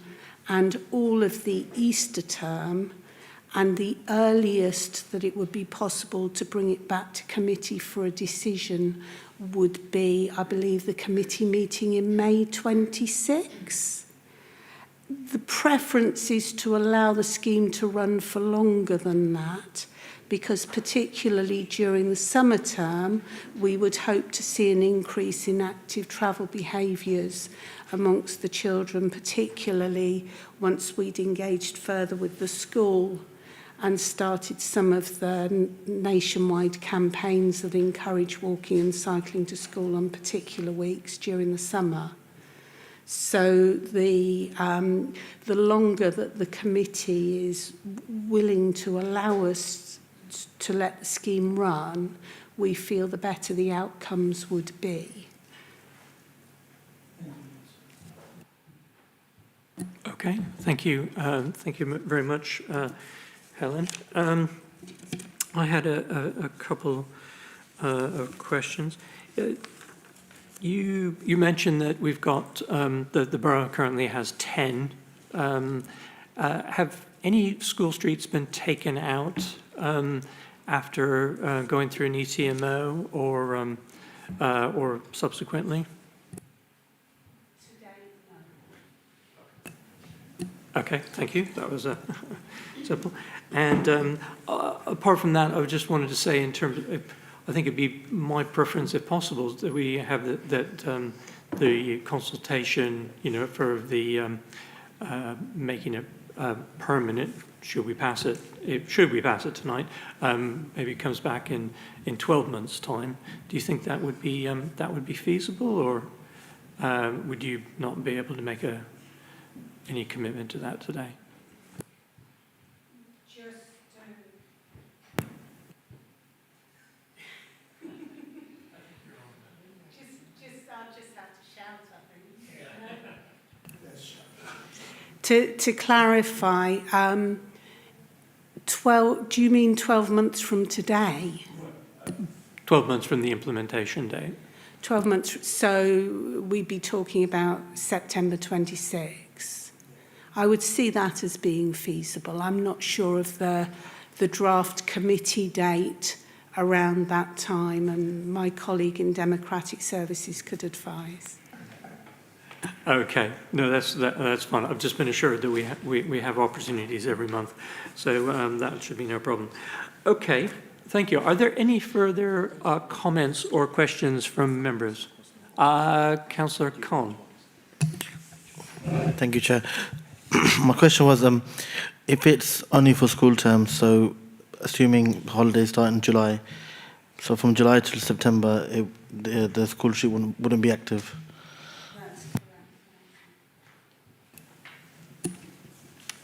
[SPEAKER 16] and all of the Easter term, and the earliest that it would be possible to bring it back to committee for a decision would be, I believe, the committee meeting in May 26. The preference is to allow the scheme to run for longer than that, because particularly during the summer term, we would hope to see an increase in active travel behaviours amongst the children, particularly once we'd engaged further with the school and started some of the nationwide campaigns that encourage walking and cycling to school on particular weeks during the summer. So the longer that the committee is willing to allow us to let the scheme run, we feel the better the outcomes would be.
[SPEAKER 1] Okay, thank you. Thank you very much, Helen. I had a couple of questions. You mentioned that we've got, the borough currently has 10. Have any school streets been taken out after going through an ETMO or subsequently? Okay, thank you. That was simple. And apart from that, I just wanted to say, in terms of, I think it'd be my preference, if possible, that we have the consultation, you know, for the making it permanent, should we pass it tonight, maybe it comes back in 12 months' time. Do you think that would be feasible, or would you not be able to make any commitment to that today?
[SPEAKER 16] To clarify, 12, do you mean 12 months from today?
[SPEAKER 1] 12 months from the implementation date.
[SPEAKER 16] 12 months, so we'd be talking about September 26. I would see that as being feasible. I'm not sure of the draft committee date around that time, and my colleague in Democratic Services could advise.
[SPEAKER 1] Okay, no, that's fine. I've just been assured that we have opportunities every month, so that should be no problem. Okay, thank you. Are there any further comments or questions from members? Councillor Conn.
[SPEAKER 15] Thank you, Chair. My question was, if it's only for school terms, so assuming holidays start in July, so from July till September, the school street wouldn't be active.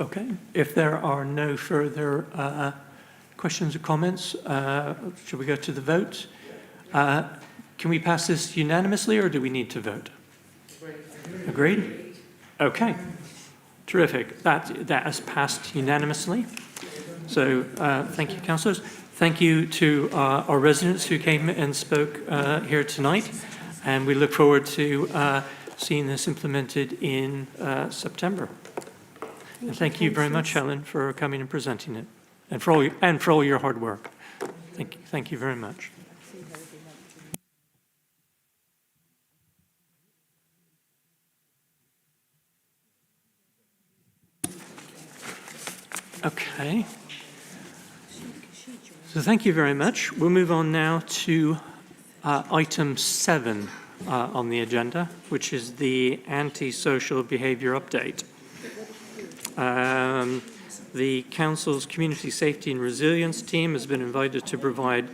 [SPEAKER 1] Okay, if there are no further questions or comments, should we go to the vote? Can we pass this unanimously, or do we need to vote? Agreed? Okay, terrific. That has passed unanimously. So thank you, councillors. Thank you to our residents who came and spoke here tonight, and we look forward to seeing this implemented in September. And thank you very much, Helen, for coming and presenting it, and for all your hard work. Thank you very much. Okay. So thank you very much. We'll move on now to item 7 on the agenda, which is the antisocial behaviour update. The Council's Community Safety and Resilience team has been invited to provide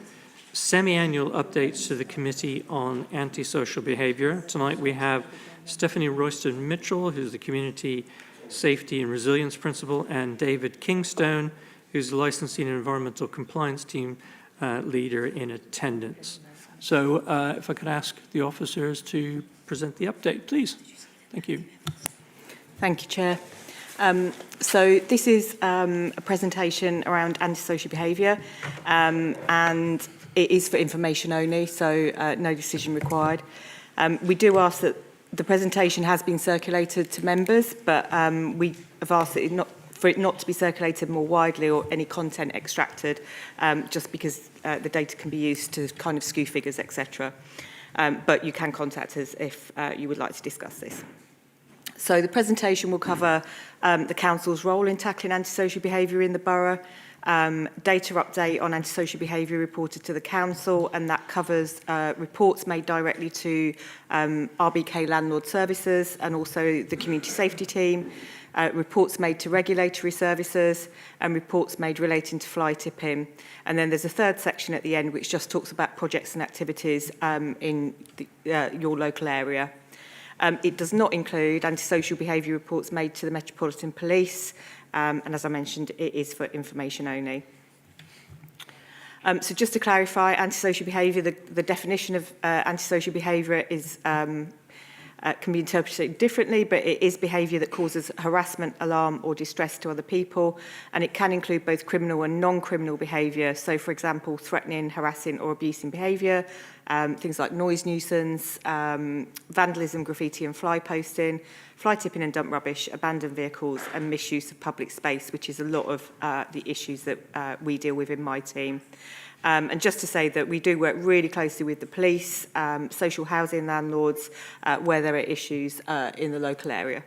[SPEAKER 1] semi-annual updates to the Committee on Antisocial Behaviour. Tonight we have Stephanie Royston-Mitchell, who's the Community Safety and Resilience Principal, and David Kingston, who's the Licensing and Environmental Compliance Team leader, in attendance. So if I could ask the officers to present the update, please. Thank you.
[SPEAKER 19] Thank you, Chair. So this is a presentation around antisocial behaviour, and it is for information only, so no decision required. We do ask that the presentation has been circulated to members, but we have asked that for it not to be circulated more widely or any content extracted, just because the data can be used to kind of skew figures, etc. But you can contact us if you would like to discuss this. So the presentation will cover the Council's role in tackling antisocial behaviour in the Borough, data update on antisocial behaviour reported to the Council, and that covers reports made directly to RBK Landlord Services and also the Community Safety Team, reports made to regulatory services, and reports made relating to fly tipping. And then there's a third section at the end which just talks about projects and activities in your local area. It does not include antisocial behaviour reports made to the Metropolitan Police, and as I mentioned, it is for information only. So just to clarify, antisocial behaviour, the definition of antisocial behaviour is can be interpreted differently, but it is behaviour that causes harassment, alarm or distress to other people, and it can include both criminal and non-criminal behaviour. So, for example, threatening, harassing or abusing behaviour, things like noise nuisance, vandalism, graffiti and fly posting, fly tipping and dump rubbish, abandoned vehicles and misuse of public space, which is a lot of the issues that we deal with in my team. And just to say that we do work really closely with the police, social housing landlords, where there are issues in the local area.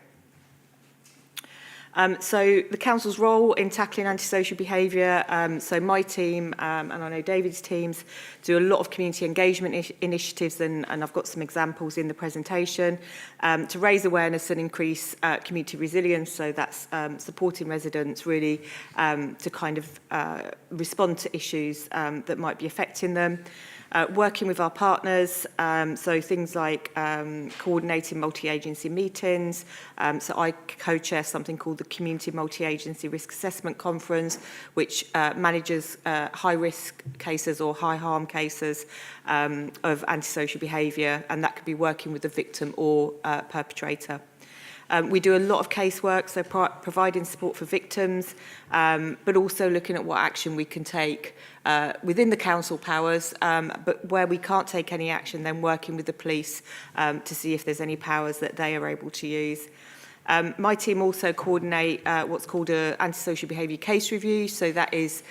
[SPEAKER 19] So the council's role in tackling antisocial behaviour, so my team and I know David's teams do a lot of community engagement initiatives, and I've got some examples in the presentation, to raise awareness and increase community resilience. So that's supporting residents really to kind of respond to issues that might be affecting them. Working with our partners, so things like coordinating multi-agency meetings. So I co-chair something called the Community Multi-Agency Risk Assessment Conference, which manages high-risk cases or high-harm cases of antisocial behaviour, and that could be working with the victim or perpetrator. We do a lot of casework, so providing support for victims, but also looking at what action we can take within the council powers, but where we can't take any action, then working with the police to see if there's any powers that they are able to use. My team also coordinate what's called an antisocial behaviour case review, so that is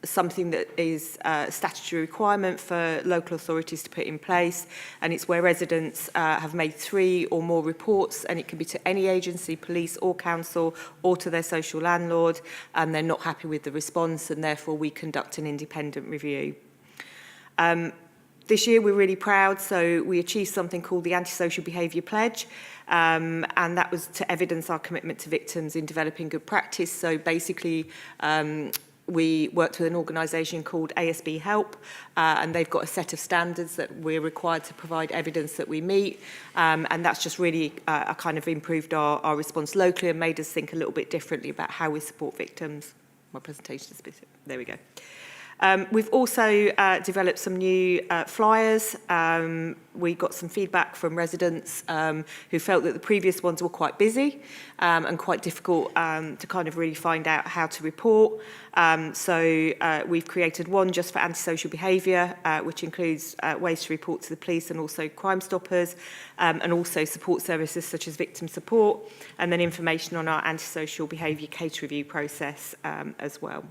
[SPEAKER 19] something that is a statutory requirement for local authorities to put in place, and it's where residents have made 3 or more reports, and it can be to any agency, police or council, or to their social landlord, and they're not happy with the response, and therefore we conduct an independent review. This year we're really proud, so we achieved something called the Antisocial Behaviour Pledge, and that was to evidence our commitment to victims in developing good practice. So basically we worked with an organisation called ASB Help, and they've got a set of standards that we're required to provide evidence that we meet, and that's just really kind of improved our response locally and made us think a little bit differently about how we support victims. My presentation is specific. There we go. We've also developed some new flyers. We got some feedback from residents who felt that the previous ones were quite busy and quite difficult to kind of really find out how to report. So we've created one just for antisocial behaviour, which includes ways to report to the police and also Crime Stoppers, and also support services such as victim support, and then information on our antisocial behaviour case review process as well.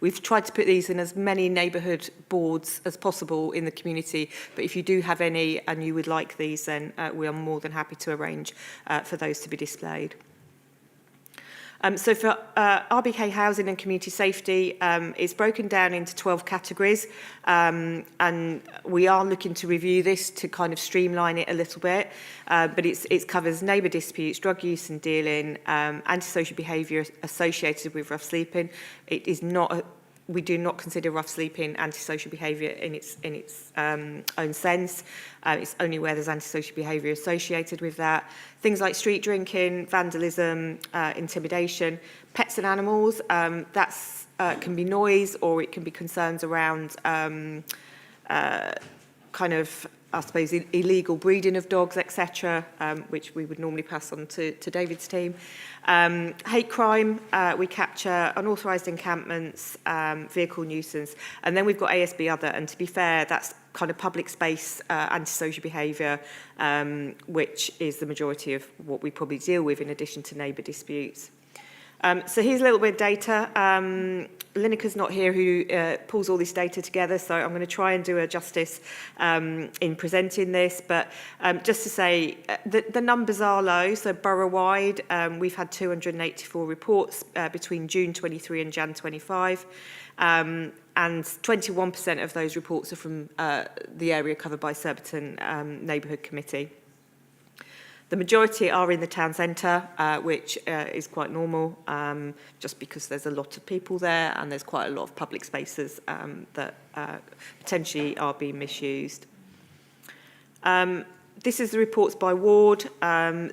[SPEAKER 19] We've tried to put these in as many neighbourhood boards as possible in the community, but if you do have any and you would like these, then we are more than happy to arrange for those to be displayed. So for RBK Housing and Community Safety, it's broken down into 12 categories, and we are looking to review this to kind of streamline it a little bit, but it covers neighbour disputes, drug use and dealing, antisocial behaviour associated with rough sleeping. It is not we do not consider rough sleeping antisocial behaviour in its own sense. It's only where there's antisocial behaviour associated with that. Things like street drinking, vandalism, intimidation, pets and animals, that's can be noise, or it can be concerns around kind of, I suppose, illegal breeding of dogs, etc., which we would normally pass on to David's team. Hate crime, we capture unauthorised encampments, vehicle nuisance, and then we've got ASB Other, and to be fair, that's kind of public space antisocial behaviour, which is the majority of what we probably deal with in addition to neighbour disputes. So here's a little bit of data. Lineker's not here, who pulls all this data together, so I'm going to try and do a justice in presenting this, but just to say the numbers are low. So borough-wide, we've had 284 reports between June 23 and Jan 25, and 21% of those reports are from the area covered by Surbiton Neighbourhood Committee. The majority are in the town centre, which is quite normal, just because there's a lot of people there and there's quite a lot of public spaces that potentially are being misused. This is the reports by ward,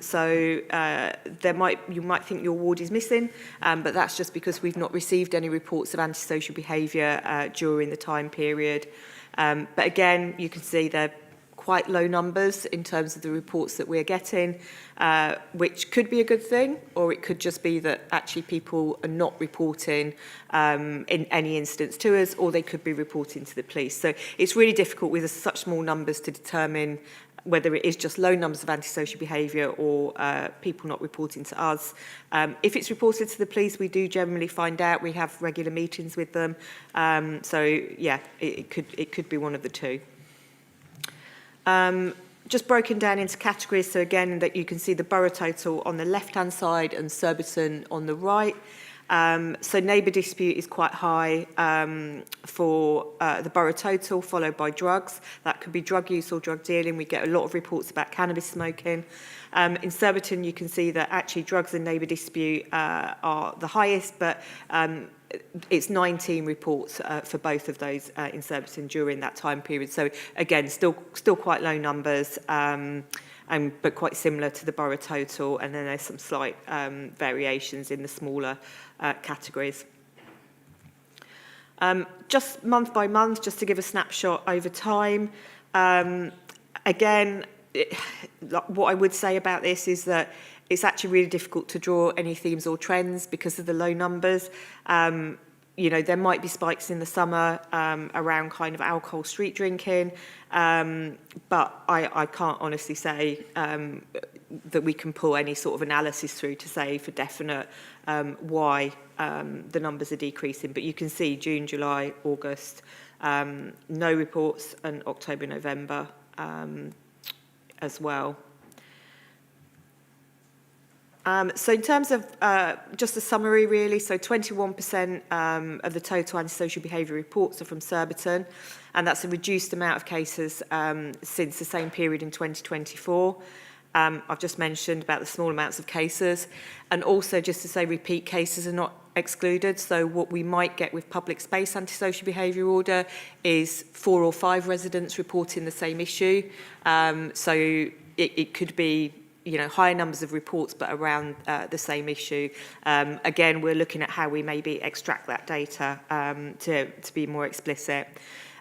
[SPEAKER 19] so you might think your ward is missing, but that's just because we've not received any reports of antisocial behaviour during the time period. But again, you can see they're quite low numbers in terms of the reports that we're getting, which could be a good thing, or it could just be that actually people are not reporting in any instance to us, or they could be reporting to the police. So it's really difficult with such small numbers to determine whether it is just low numbers of antisocial behaviour or people not reporting to us. If it's reported to the police, we do generally find out. We have regular meetings with them. So yeah, it could be one of the two. Just broken down into categories, so again, that you can see the borough total on the left-hand side and Surbiton on the right. So neighbour dispute is quite high for the borough total, followed by drugs. That could be drug use or drug dealing. We get a lot of reports about cannabis smoking. In Surbiton, you can see that actually drugs and neighbour dispute are the highest, but it's 19 reports for both of those in Surbiton during that time period. So again, still quite low numbers. But quite similar to the borough total, and then there's some slight variations in the smaller categories. Just month by month, just to give a snapshot over time. Again, what I would say about this is that it's actually really difficult to draw any themes or trends because of the low numbers. You know, there might be spikes in the summer around kind of alcohol street drinking, but I can't honestly say that we can pull any sort of analysis through to say for definite why the numbers are decreasing. But you can see June, July, August, no reports, and October, November as well. So in terms of just a summary really, so 21% of the total antisocial behaviour reports are from Surbiton, and that's a reduced amount of cases since the same period in 2024. I've just mentioned about the small amounts of cases, and also just to say repeat cases are not excluded. So what we might get with public space antisocial behaviour order is 4 or 5 residents reporting the same issue. So it could be, you know, higher numbers of reports, but around the same issue. Again, we're looking at how we maybe extract that data to be more explicit.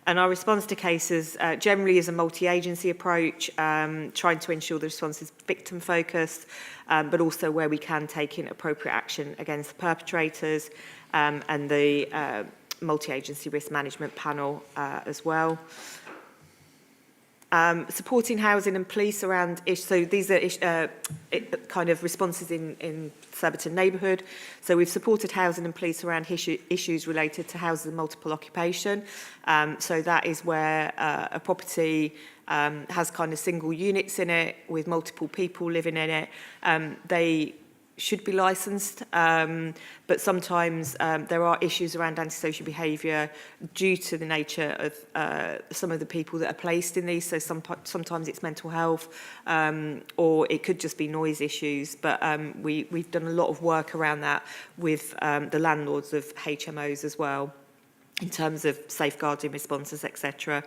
[SPEAKER 19] And our response to cases generally is a multi-agency approach, trying to ensure the response is victim-focused, but also where we can take in appropriate action against the perpetrators, and the multi-agency risk management panel as well. Supporting housing and police around, so these are kind of responses in Surbiton Neighbourhood. So we've supported housing and police around issues related to housing and multiple occupation. So that is where a property has kind of single units in it with multiple people living in it. They should be licensed, but sometimes there are issues around antisocial behaviour due to the nature of some of the people that are placed in these. So sometimes it's mental health, or it could just be noise issues. But we've done a lot of work around that with the landlords of HMOs as well, in terms of safeguarding responses, etc.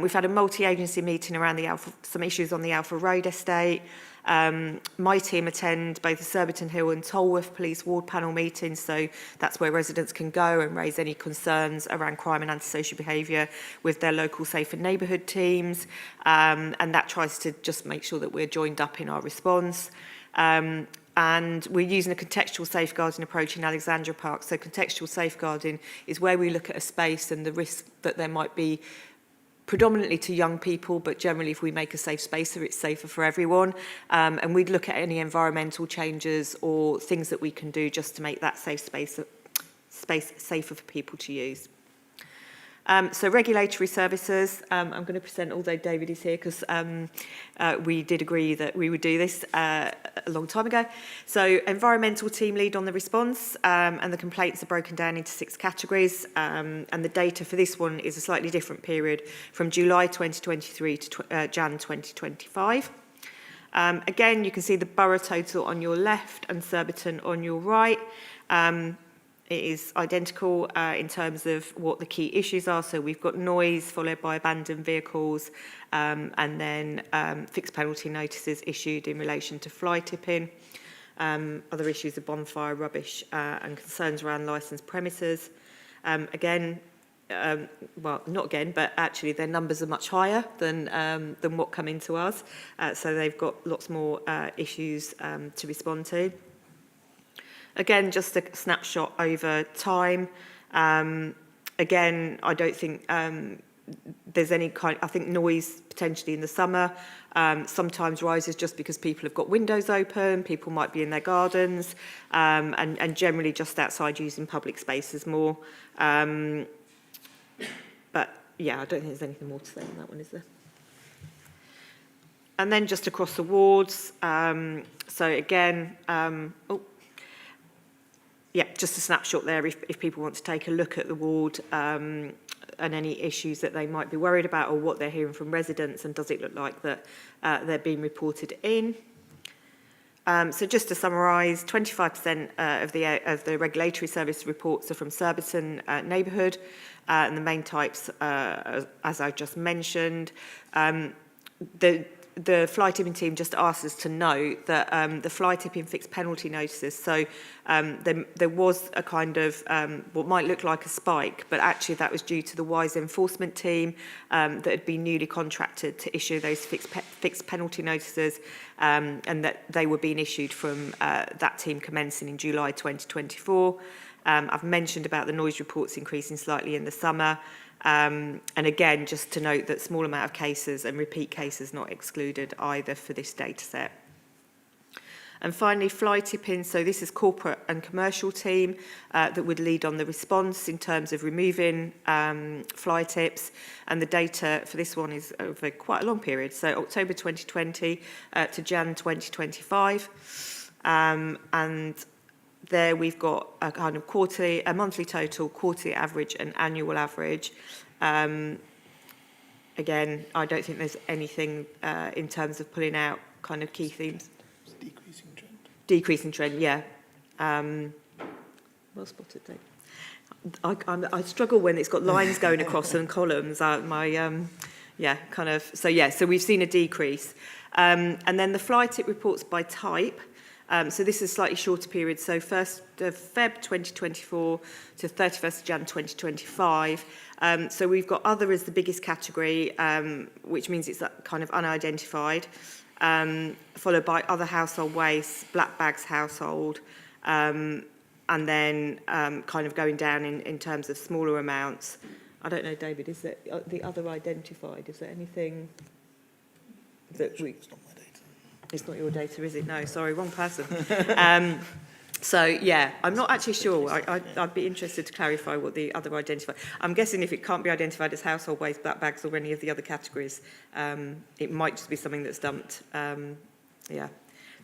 [SPEAKER 19] We've had a multi-agency meeting around some issues on the Alpha Road estate. My team attend both the Surbiton Hill and Tolworth Police Ward Panel meetings, so that's where residents can go and raise any concerns around crime and antisocial behaviour with their local safe and neighbourhood teams, and that tries to just make sure that we're joined up in our response. And we're using a contextual safeguarding approach in Alexandra Park. So contextual safeguarding is where we look at a space and the risk that there might be predominantly to young people, but generally if we make a safe space there, it's safer for everyone. And we'd look at any environmental changes or things that we can do just to make that safe space safer for people to use. So regulatory services, I'm going to present, although David is here, because we did agree that we would do this a long time ago. So environmental team lead on the response, and the complaints are broken down into 6 categories, and the data for this one is a slightly different period from July 2023 to Jan 2025. Again, you can see the borough total on your left and Surbiton on your right. It is identical in terms of what the key issues are. So we've got noise followed by abandoned vehicles, and then fixed penalty notices issued in relation to fly tipping. Other issues are bonfire, rubbish, and concerns around licensed premises. Again, well, not again, but actually their numbers are much higher than what come into us. So they've got lots more issues to respond to. Again, just a snapshot over time. Again, I don't think there's any kind, I think noise potentially in the summer sometimes rises just because people have got windows open, people might be in their gardens, and generally just outside using public spaces more. But yeah, I don't think there's anything more to say on that one, is there? And then just across the wards, so again, just a snapshot there if people want to take a look at the ward and any issues that they might be worried about or what they're hearing from residents, and does it look like that they're being reported in. So just to summarise, 25% of the regulatory service reports are from Surbiton Neighbourhood, and the main types, as I just mentioned. The fly tipping team just asked us to note that the fly tipping fixed penalty notices, so there was a kind of what might look like a spike, but actually that was due to the WISE enforcement team that had been newly contracted to issue those fixed penalty notices, and that they were being issued from that team commencing in July 2024. I've mentioned about the noise reports increasing slightly in the summer. And again, just to note that small amount of cases and repeat cases not excluded either for this data set. And finally, fly tipping. So this is corporate and commercial team that would lead on the response in terms of removing fly tips. And the data for this one is over quite a long period. So October 2020 to Jan 2025. And there we've got a kind of a monthly total, quarterly average and annual average. Again, I don't think there's anything in terms of pulling out kind of key themes.
[SPEAKER 15] Decreasing trend.
[SPEAKER 19] Decreasing trend, yeah. Well spotted, Dave. I struggle when it's got lines going across and columns. So we've seen a decrease. And then the fly tip reports by type. So this is a slightly shorter period. So 1st of Feb 2024 to 31st of Jan 2025. So we've got other as the biggest category, which means it's kind of unidentified, followed by other household waste, black bags household, and then kind of going down in terms of smaller amounts. I don't know, David, is there the other identified? Is there anything that we... It's not your data, is it? No, sorry, wrong person. So, yeah, I'm not actually sure. I'd be interested to clarify what the other identified. I'm guessing if it can't be identified as household waste, black bags or any of the other categories, it might just be something that's dumped. So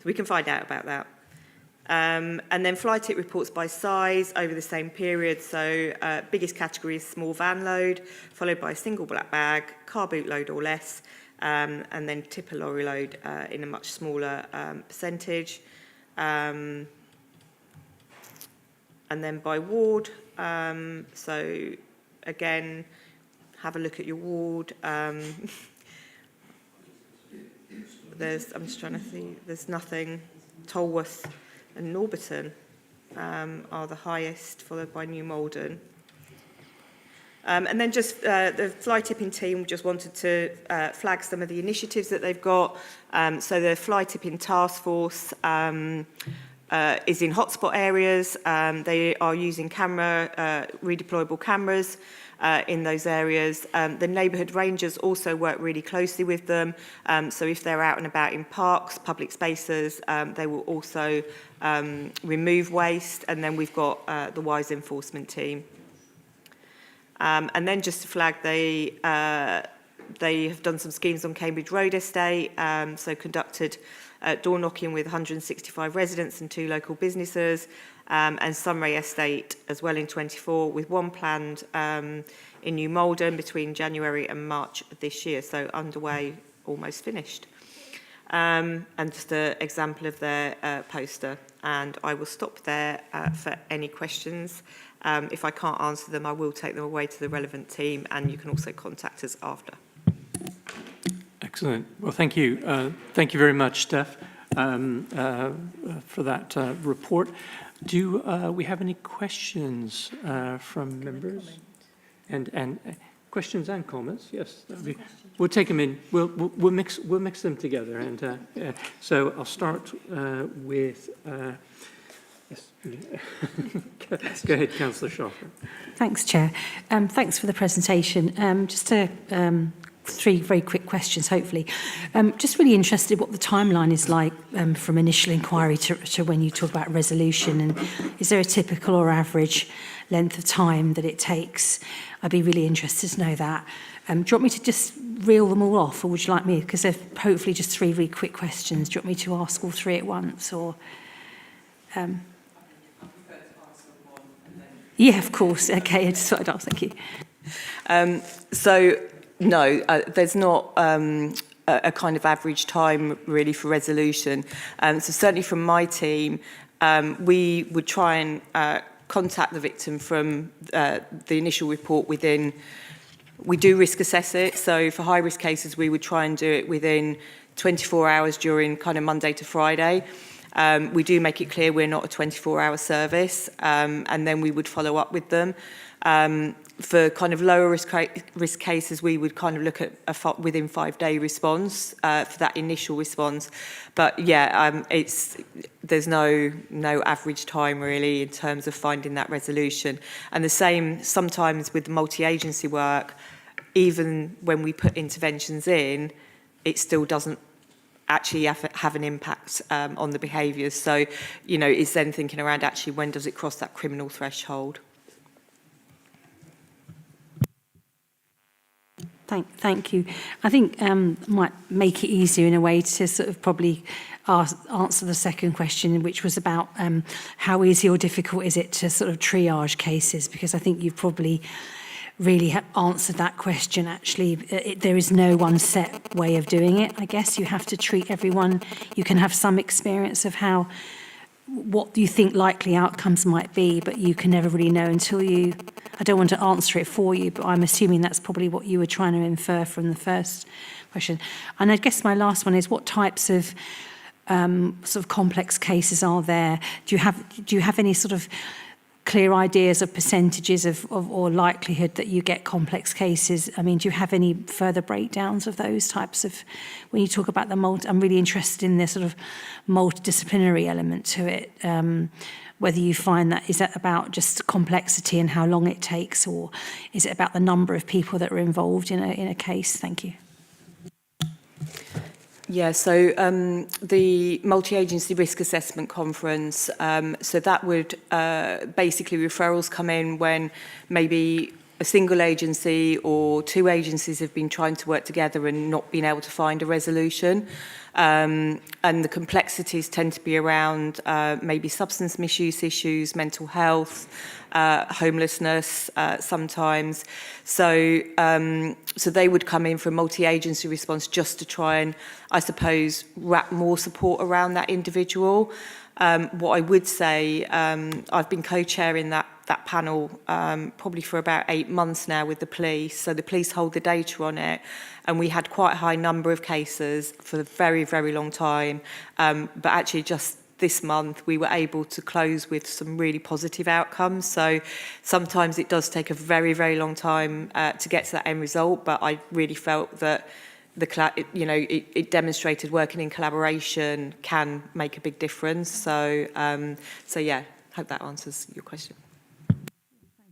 [SPEAKER 19] we can find out about that. And then fly tip reports by size over the same period. So biggest category is small van load, followed by a single black bag, car boot load or less, and then tipper lorry load in a much smaller percentage. And then by ward, so again, have a look at your ward. I'm just trying to see, there's nothing. Tolworth and Norbiton are the highest, followed by New Malden. And then just the fly tipping team just wanted to flag some of the initiatives that they've got. So the fly tipping task force is in hotspot areas. They are using redeployable cameras in those areas. The neighbourhood rangers also work really closely with them. So if they're out and about in parks, public spaces, they will also remove waste. And then we've got the WISE enforcement team. And then just to flag, they have done some schemes on Cambridge Road Estate, so conducted door knocking with 165 residents and 2 local businesses, and Sunray Estate as well in 24, with one planned in New Malden between January and March of this year, so underway, almost finished. And just an example of their poster. And I will stop there for any questions. If I can't answer them, I will take them away to the relevant team, and you can also contact us after.
[SPEAKER 1] Excellent. Well, thank you. Thank you very much, Steph, for that report. Do we have any questions from members? And questions and comments? Yes, we'll take them in. We'll mix them together. And so I'll start with. Yes. Go ahead, Councillor Schafer.
[SPEAKER 3] Thanks, Chair. Thanks for the presentation. Just 3 very quick questions, hopefully. Just really interested what the timeline is like from initial inquiry to when you talk about resolution, and is there a typical or average length of time that it takes. I'd be really interested to know that. Do you want me to just reel them all off, or would you like me, because they're hopefully just three really quick questions, do you want me to ask all three at once, or... Yeah, of course. Okay, I just thought I'd ask. Thank you.
[SPEAKER 19] No, there's not a kind of average time really for resolution. So certainly from my team, we would try and contact the victim from the initial report within. We do risk assess it. So for high risk cases, we would try and do it within 24 hours during kind of Monday to Friday. We do make it clear we're not a 24-hour service, and then we would follow up with them. For kind of lower risk cases, we would kind of look at a within 5-day response for that initial response. But yeah, there's no average time really in terms of finding that resolution. And the same sometimes with the multi-agency work, even when we put interventions in, it still doesn't actually have an impact on the behaviours. So, you know, it's then thinking around actually when does it cross that criminal threshold?
[SPEAKER 3] Thank you. I think might make it easier in a way to sort of probably answer the second question, which was about how easy or difficult is it to sort of triage cases, because I think you've probably really answered that question. Actually, there is no one set way of doing it. I guess you have to treat everyone. You can have some experience of what you think likely outcomes might be, but you can never really know until you... I don't want to answer it for you, but I'm assuming that's probably what you were trying to infer from the first question. And I guess my last one is, what types of sort of complex cases are there? Do you have any sort of clear ideas of percentages or likelihood that you get complex cases? I mean, do you have any further breakdowns of those types of, when you talk about I'm really interested in the sort of multidisciplinary element to it, whether you find that, is that about just complexity and how long it takes, or is it about the number of people that are involved in a case? Thank you.
[SPEAKER 19] Yeah, so the multi-agency risk assessment conference, so that would basically referrals come in when maybe a single agency or two agencies have been trying to work together and not been able to find a resolution. And the complexities tend to be around maybe substance misuse issues, mental health, homelessness sometimes. So they would come in for a multi-agency response just to try and, I suppose, wrap more support around that individual. What I would say, I've been co-chairing that panel probably for about 8 months now with the police. So the police hold the data on it, and we had quite a high number of cases for a very, very long time. But actually just this month we were able to close with some really positive outcomes. So sometimes it does take a very, very long time to get to that end result, but I really felt that it demonstrated working in collaboration can make a big difference. So yeah, hope that answers your question.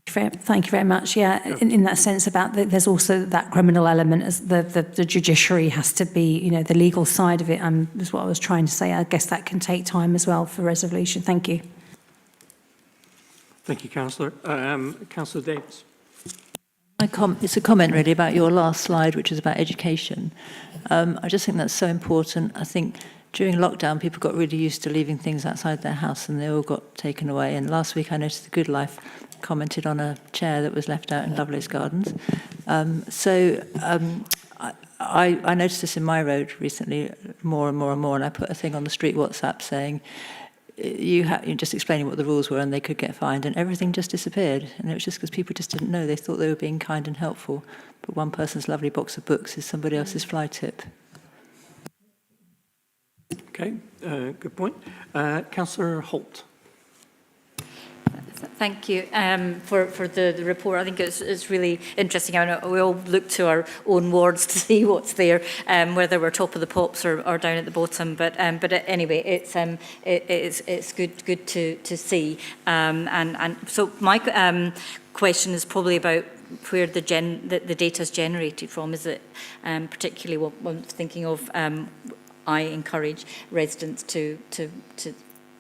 [SPEAKER 3] Thank you very much. Yeah, in that sense about there's also that criminal element, as the judiciary has to be, you know, the legal side of it. Is what I was trying to say. I guess that can take time as well for resolution. Thank you.
[SPEAKER 1] Thank you, Councillor. Councillor Davis.
[SPEAKER 2] It's a comment really about your last slide, which is about education. I just think that's so important. I think during lockdown, people got really used to leaving things outside their house, and they all got taken away. And last week, I noticed the Good Life commented on a chair that was left out in Lovelace Gardens. I noticed this in my road recently, more and more and more, and I put a thing on the street WhatsApp saying, you're just explaining what the rules were and they could get fined, and everything just disappeared. And it was just because people just didn't know. They thought they were being kind and helpful, but one person's lovely box of books is somebody else's fly tip.
[SPEAKER 1] Okay, good point. Councillor Holt.
[SPEAKER 6] Thank you for the report. I think it's really interesting. I know we all look to our own wards to see what's there, whether we're top of the pops or down at the bottom. But anyway, it's good to see. And so my question is probably about where the data is generated from. Is it particularly what I'm thinking of? I encourage residents to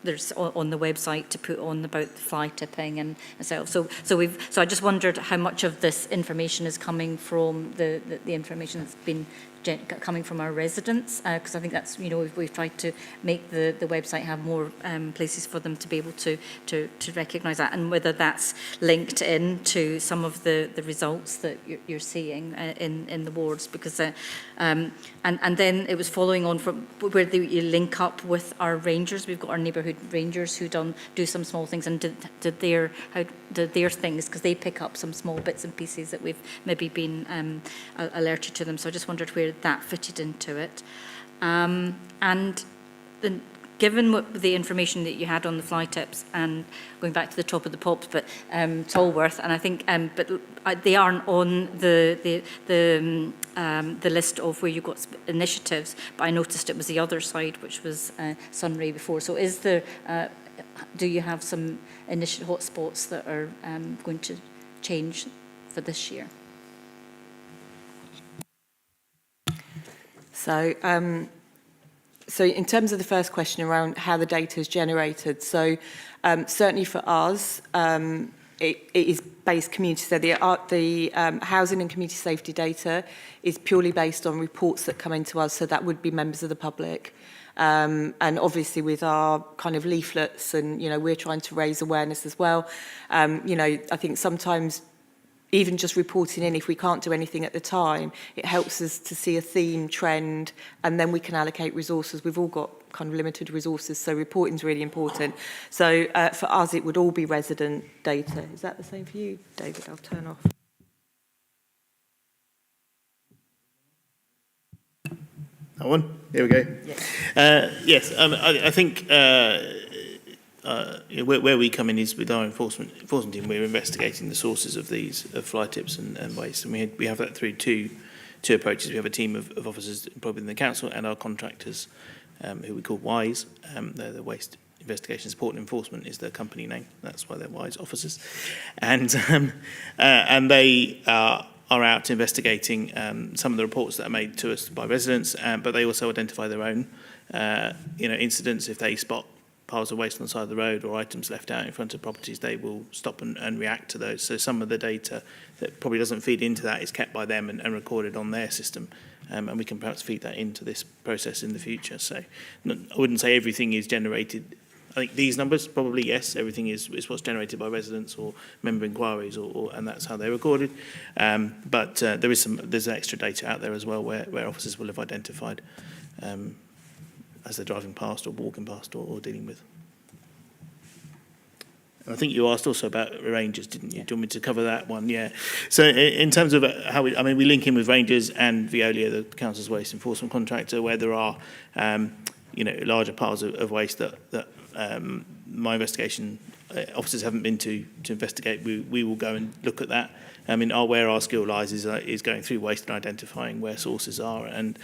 [SPEAKER 6] there's on the website to put on about the fly tipping and so. So I just wondered how much of this information is coming from the information that's been coming from our residents, because I think that's, you know, we've tried to make the website have more places for them to be able to recognise that, and whether that's linked in to some of the results that you're seeing in the wards, because and then it was following on from where you link up with our rangers. We've got our neighbourhood rangers who do some small things and did their things, because they pick up some small bits and pieces that we've maybe been alerted to them. So I just wondered where that fitted into it. And then, given what the information that you had on the fly tips, and going back to the top of the pops, but Tolworth, and I think, but they aren't on the list of where you've got initiatives. But I noticed it was the other side, which was Sunray before. So is there? Do you have some initiative hotspots that are going to change for this year?
[SPEAKER 19] So, so in terms of the first question around how the data is generated, so certainly for us, it is based community. So the housing and community safety data is purely based on reports that come into us. So that would be members of the public. And obviously with our kind of leaflets, and, you know, we're trying to raise awareness as well. You know, I think sometimes even just reporting in, if we can't do anything at the time, it helps us to see a theme, trend, and then we can allocate resources. We've all got kind of limited resources, so reporting is really important. So for us, it would all be resident data. Is that the same for you, David? I'll turn off.
[SPEAKER 20] That one? Here we go. Yes, I think where we come in is with our enforcement team. We're investigating the sources of these fly tips and waste, and we have that through two approaches. We have a team of officers employed within the council and our contractors, who we call WISE. They're the Waste Investigation Support and Enforcement is their company name. That's why they're WISE officers, and they are out investigating some of the reports that are made to us by residents, but they also identify their own incidents. If they spot piles of waste on the side of the road or items left out in front of properties, they will stop and react to those. So some of the data that probably doesn't feed into that is kept by them and recorded on their system, and we can perhaps feed that into this process in the future. So I wouldn't say everything is generated. I think these numbers, probably yes, everything is what's generated by residents or member inquiries, and that's how they're recorded. But there's extra data out there as well where officers will have identified as they're driving past or walking past or dealing with. And I think you asked also about Rangers, didn't you? Do you want me to cover that one? Yeah. So in terms of how we link in with Rangers and Veolia, the council's waste enforcement contractor, where there are larger piles of waste that my investigation officers haven't been to investigate. We will go and look at that. I mean, where our skill lies is going through waste and identifying where sources are, and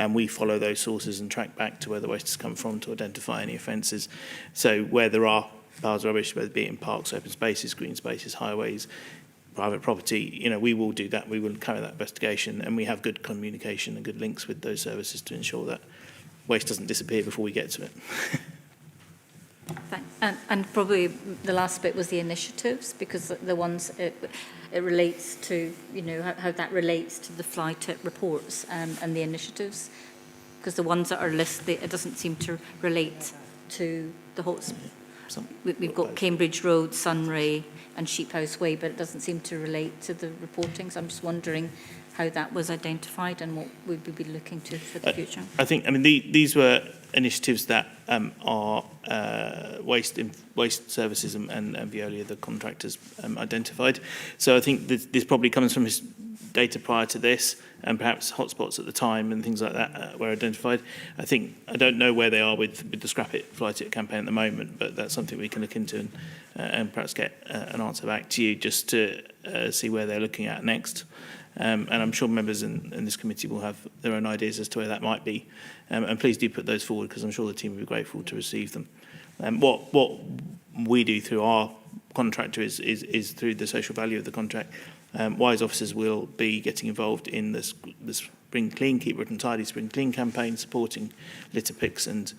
[SPEAKER 20] we follow those sources and track back to where the waste has come from to identify any offences. So where there are piles of rubbish, whether it be in parks, open spaces, green spaces, highways, private property, we will do that. We will carry that investigation, and we have good communication and good links with those services to ensure that waste doesn't disappear before we get to it.
[SPEAKER 6] And probably the last bit was the initiatives, because the ones it relates to, how that relates to the fly tip reports and the initiatives, because the ones that are listed, it doesn't seem to relate to the hotspots. We've got Cambridge Road, Sunray and Sheephouse Way, but it doesn't seem to relate to the reporting. So I'm just wondering how that was identified and what we would be looking to for the future.
[SPEAKER 20] I think, these were initiatives that are waste services and Veolia, the contractors, identified. So I think this probably comes from his data prior to this, and perhaps hotspots at the time and things like that were identified. I don't know where they are with the Scrap It Fly Tip campaign at the moment, but that's something we can look into and perhaps get an answer back to you just to see where they're looking at next. And I'm sure members in this committee will have their own ideas as to where that might be. And please do put those forward, because I'm sure the team will be grateful to receive them. What we do through our contractor is through the social value of the contract. WISE officers will be getting involved in this Bring Clean, Keep Britain Tidy, Spring Clean campaign, supporting litter picks and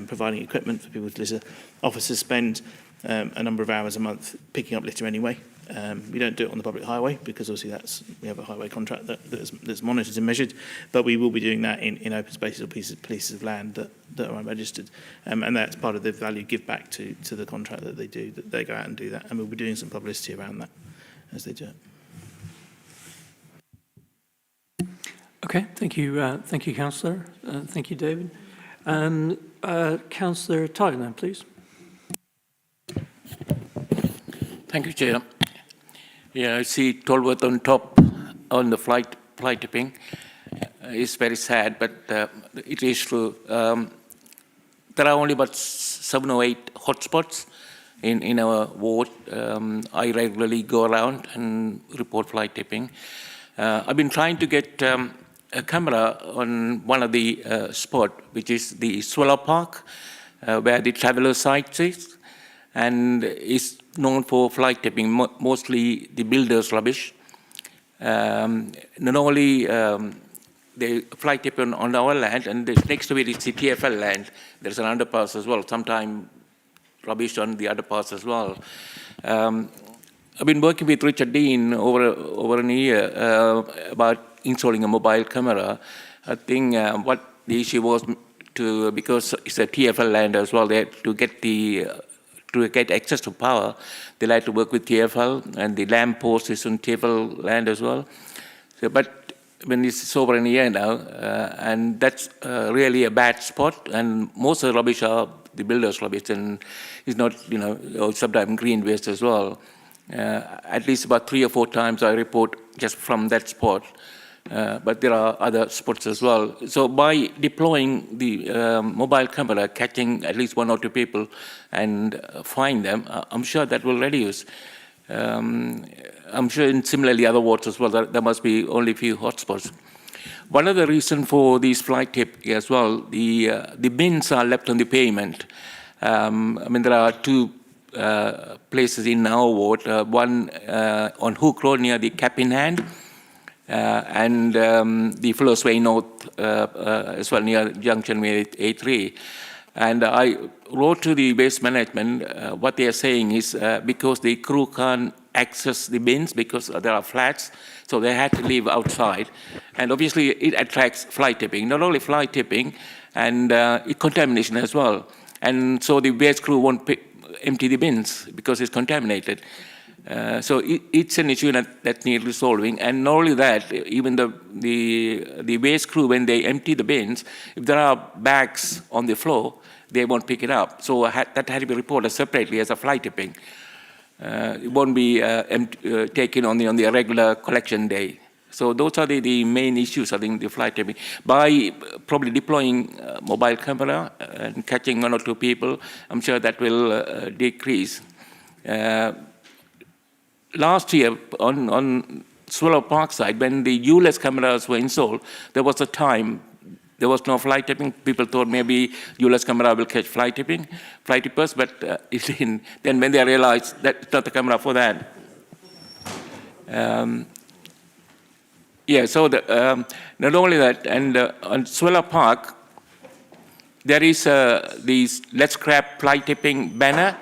[SPEAKER 20] providing equipment for people to litter. Officers spend a number of hours a month picking up litter anyway. We don't do it on the public highway because obviously we have a highway contract that's monitored and measured, but we will be doing that in open spaces or pieces of land that are unregistered, and that's part of the value give back to the contract that they do, that they go out and do that, and we'll be doing some publicity around that as they do it.
[SPEAKER 1] Okay, thank you, Councillor. Thank you, David. Councillor Tyler, please.
[SPEAKER 14] Thank you, Chair. Yeah, I see Tolworth on top on the fly tipping. It's very sad, but it is true. There are only about 7 or 8 hotspots in our ward. I regularly go around and report fly tipping. I've been trying to get a camera on one of the spots, which is the Swallow Park, where the traveller site is, and is known for fly tipping, mostly the builders' rubbish. Not only they fly tip on our land, and next to it is the TfL land. There's an underpass as well, sometimes rubbish on the underpass as well. I've been working with Richard Dean over a year about installing a mobile camera. I think what the issue was because it's a TfL land as well, they had to get access to power, they like to work with TfL, and the lamp post is on TfL land as well. So, but when it's over a year now, and that's really a bad spot, and most of the rubbish are the builders' rubbish, and it's not, sometimes green waste as well. At least about 3 or 4 times I report just from that spot. But there are other spots as well. So by deploying the mobile camera, catching at least 1 or 2 people and find them, I'm sure that will reduce. I'm sure in similarly other wards as well, there must be only a few hotspots. One of the reasons for these fly tip as well, the bins are left on the pavement. I mean, there are 2 places in our ward, one on Hook Road near the Cap in Hand, and the Fuller's Way North as well near junction with A3. And I wrote to the waste management, what they are saying is because the crew can't access the bins because there are flats, so they had to leave outside. And obviously it attracts fly tipping, not only fly tipping, and contamination as well. And so the waste crew won't empty the bins because it's contaminated. So it's an issue that needs resolving. And not only that, even the waste crew, when they empty the bins, if there are bags on the floor, they won't pick it up. So that had to be reported separately as a fly tipping. It won't be taken on the regular collection day. So those are the main issues, I think, the fly tipping. By probably deploying mobile camera and catching 1 or 2 people, I'm sure that will decrease. Last year on Swallow Park side, when the ULEZ cameras were installed, there was a time there was no fly tipping. People thought maybe ULEZ camera will catch fly tippers, but it didn't. Then when they realized that it's not the camera for that. Yeah, so not only that, and on Swallow Park, there is these Let's Scrap fly tipping banner,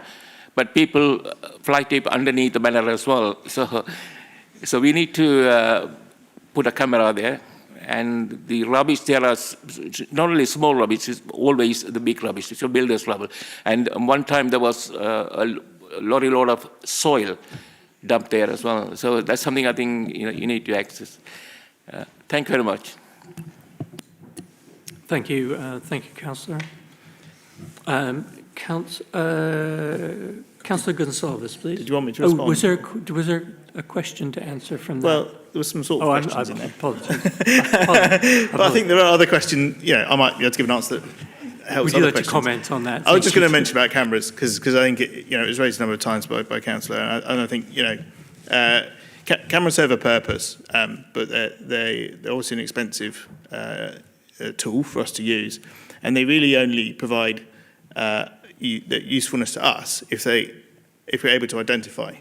[SPEAKER 14] but people fly tip underneath the banner as well. So we need to put a camera there. And the rubbish there are not only small rubbish, it's always the big rubbish. It's a builder's rubble. And one time there was a lorry load of soil dumped there as well. So that's something I think you need to access. Thank you very much.
[SPEAKER 1] Thank you, Councillor. Councillor Gonsalves, please.
[SPEAKER 20] Did you want me to respond?
[SPEAKER 1] Was there a question to answer from that?
[SPEAKER 20] Well, there was some sort of questions in there.
[SPEAKER 1] Apologies.
[SPEAKER 20] But I think there are other questions. I might be able to give an answer that helps.
[SPEAKER 1] Would you
[SPEAKER 20] other
[SPEAKER 1] like
[SPEAKER 20] questions.
[SPEAKER 1] to comment on that?
[SPEAKER 20] I was just going to mention about cameras because I think it was raised a number of times by Councillor, and I think cameras serve a purpose, but they're also an expensive tool for us to use, and they really only provide usefulness to us if we're able to identify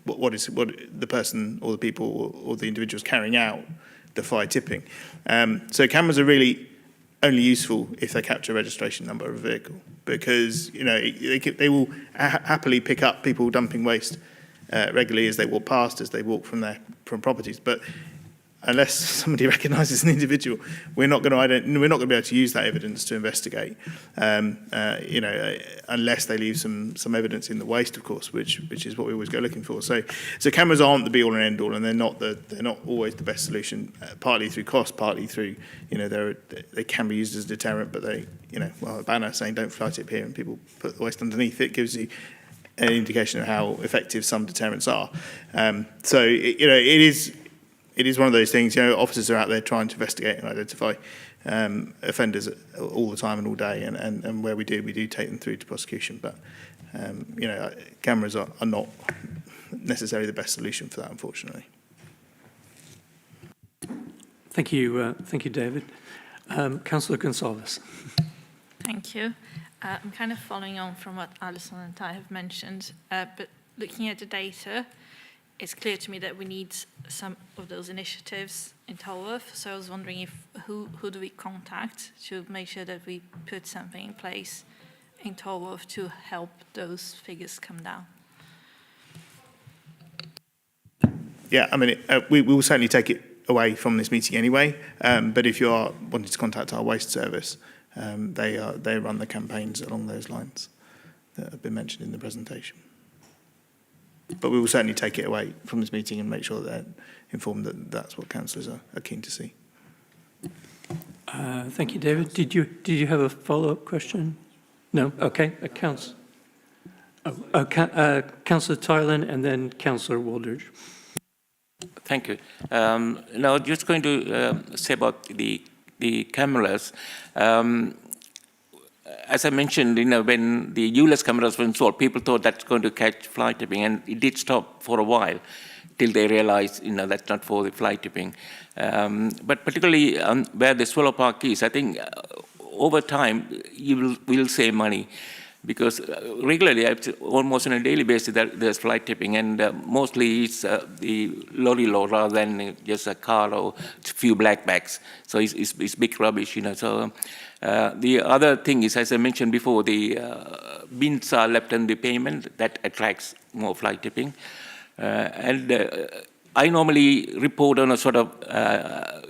[SPEAKER 20] what the person or the people or the individuals carrying out the fly tipping. So cameras are really only useful if they capture a registration number of a vehicle, because they will happily pick up people dumping waste regularly as they walk past, as they walk from properties. But unless somebody recognises an individual, we're not going to be able to use that evidence to investigate. Unless they leave some evidence in the waste, of course, which is what we always go looking for. So cameras aren't the be all and end all, and they're not always the best solution. Partly through cost, partly through they can be used as a deterrent, but a banner saying "Don't fly tip here" and people put the waste underneath it gives you an indication of how effective some deterrents are. It is one of those things. Officers are out there trying to investigate and identify offenders all the time and all day, and where we do take them through to prosecution. But cameras are not necessarily the best solution for that, unfortunately.
[SPEAKER 1] Thank you, David. Councillor Gonsalves.
[SPEAKER 9] Thank you. I'm kind of following on from what Alison and I have mentioned, but looking at the data, it's clear to me that we need some of those initiatives in Tolworth. So I was wondering who do we contact to make sure that we put something in place in Tolworth to help those figures come down?
[SPEAKER 20] Yeah, I mean, we will certainly take it away from this meeting anyway. But if you are wanting to contact our waste service, they run the campaigns along those lines that have been mentioned in the presentation. But we will certainly take it away from this meeting and make sure that they're informed that that's what councillors are keen to see.
[SPEAKER 1] Thank you, David. Did you have a follow-up question? No? Okay. Councillor Tylan and then Councillor Waldridge.
[SPEAKER 14] Thank you. Now, just going to say about the cameras. As I mentioned, when the ULEZ cameras were installed, people thought that's going to catch fly tipping, and it did stop for a while till they realized, that's not for the fly tipping. But particularly where the Swallow Park is, I think over time you will save money, because regularly, almost on a daily basis, there's fly tipping, and mostly it's the lorry load rather than just a car or a few black bags. So it's big rubbish, So the other thing is, as I mentioned before, the bins are left on the pavement. That attracts more fly tipping. And I normally report on a sort of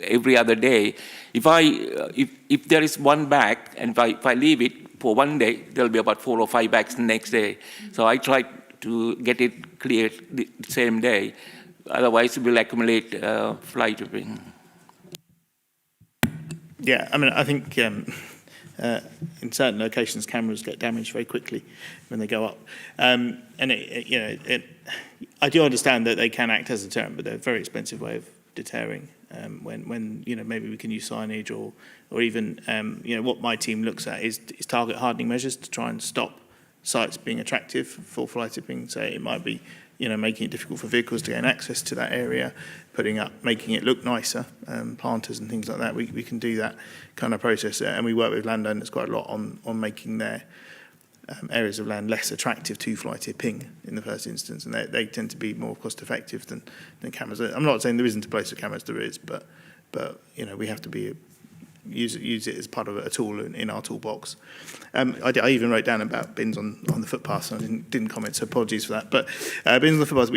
[SPEAKER 14] every other day. If there is one bag, and if I leave it for one day, there'll be about 4 or 5 bags the next day. So I try to get it cleared the same day. Otherwise, it will accumulate fly tipping.
[SPEAKER 20] Yeah, I mean, I think in certain locations, cameras get damaged very quickly when they go up. And I do understand that they can act as a deterrent, but they're a very expensive way of deterring. When maybe we can use signage or even what my team looks at is target hardening measures to try and stop sites being attractive for fly tipping. So it might be making it difficult for vehicles to gain access to that area, making it look nicer, planters and things like that. We can do that kind of process, and we work with landowners quite a lot on making their areas of land less attractive to fly tipping in the first instance, and they tend to be more cost effective than cameras. I'm not saying there isn't a place for cameras, there is, but we have to use it as part of a tool in our toolbox. I even wrote down about bins on the footpaths, and I didn't comment, so apologies for that. But bins on the footpaths,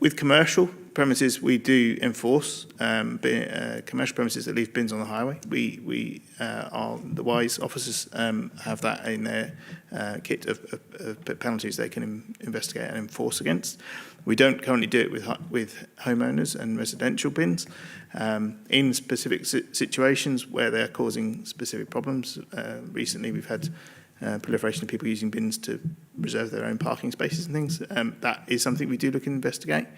[SPEAKER 20] with commercial premises, we do enforce commercial premises that leave bins on the highway. The WISE officers have that in their kit of penalties they can investigate and enforce against. We don't currently do it with homeowners and residential bins. In specific situations where they're causing specific problems, recently we've had proliferation of people using bins to reserve their own parking spaces and things. That is something we do look and investigate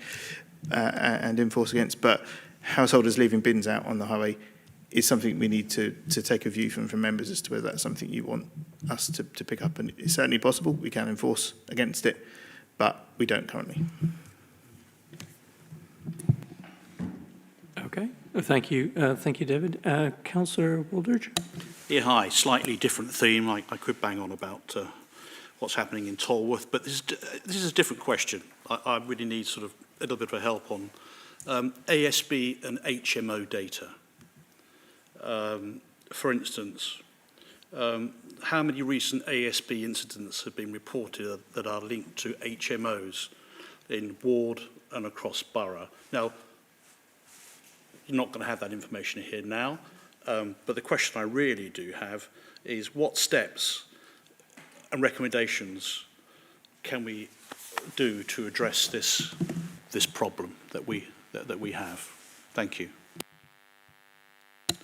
[SPEAKER 20] and enforce against. But householders leaving bins out on the highway is something we need to take a view from members as to whether that's something you want us to pick up. And it's certainly possible. We can enforce against it, but we don't currently.
[SPEAKER 1] Okay. Thank you, David. Councillor Waldridge.
[SPEAKER 21] Yeah, hi. Slightly different theme. I could bang on about what's happening in Tolworth. But this is a different question. I really need sort of a little bit of help on ASB and HMO data. For instance, how many recent ASB incidents have been reported that are linked to HMOs in ward and across borough? Now, you're not going to have that information here now, but the question I really do have is what steps and recommendations can we do to address this problem that we have? Thank you.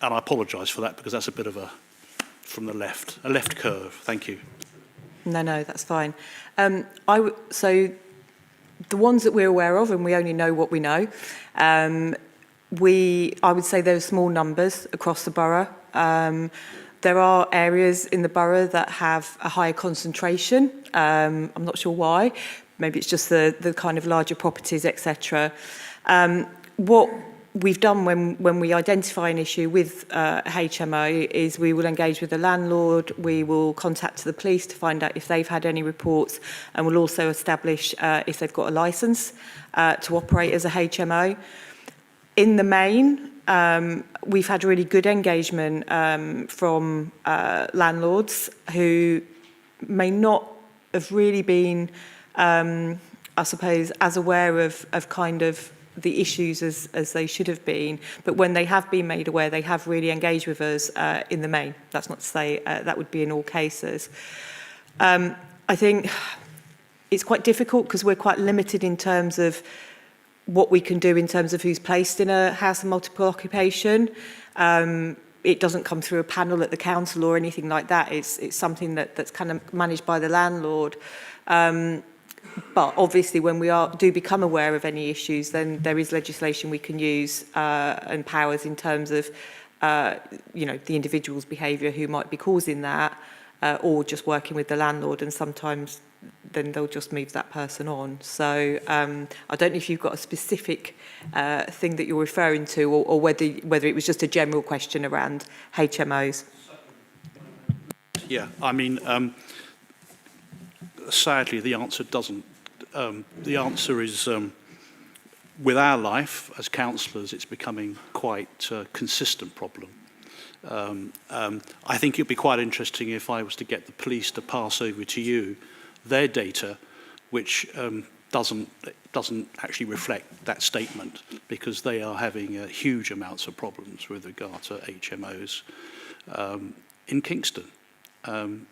[SPEAKER 21] And I apologise for that because that's a bit of a left curve. Thank you.
[SPEAKER 19] No, that's fine. So the ones that we're aware of, and we only know what we know, I would say there are small numbers across the borough. There are areas in the borough that have a higher concentration. I'm not sure why. Maybe it's just the kind of larger properties, etc. What we've done when we identify an issue with HMO is we will engage with the landlord, we will contact the police to find out if they've had any reports, and we'll also establish if they've got a licence to operate as a HMO. In the main, we've had really good engagement from landlords who may not have really been, I suppose, as aware of kind of the issues as they should have been, but when they have been made aware, they have really engaged with us in the main. That's not to say that would be in all cases. I think it's quite difficult because we're quite limited in terms of what we can do in terms of who's placed in a house of multiple occupation. It doesn't come through a panel at the council or anything like that. It's something that's kind of managed by the landlord. But obviously, when we do become aware of any issues, then there is legislation we can use and powers in terms of, the individual's behaviour who might be causing that, or just working with the landlord, and sometimes then they'll just move that person on. So I don't know if you've got a specific thing that you're referring to, or whether it was just a general question around HMOs.
[SPEAKER 21] Yeah, I mean, sadly, the answer doesn't. The answer is, with our life as councillors, it's becoming quite a consistent problem. I think it'd be quite interesting if I was to get the police to pass over to you their data, which doesn't actually reflect that statement, because they are having huge amounts of problems with regard to HMOs in Kingston.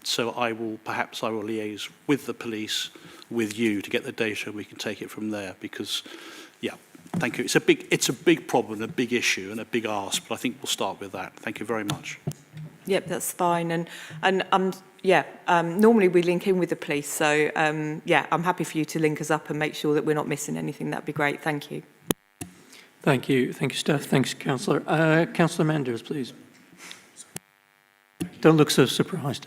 [SPEAKER 21] So I will liaise with the police, with you, to get the data. We can take it from there, because, yeah, thank you. It's a big problem, a big issue, and a big ask. But I think we'll start with that. Thank you very much.
[SPEAKER 19] Yep, that's fine. Normally we link in with the police. So I'm happy for you to link us up and make sure that we're not missing anything. That'd be great. Thank you.
[SPEAKER 1] Thank you, Steph. Thanks, Councillor. Councillor Manders, please. Don't look so surprised.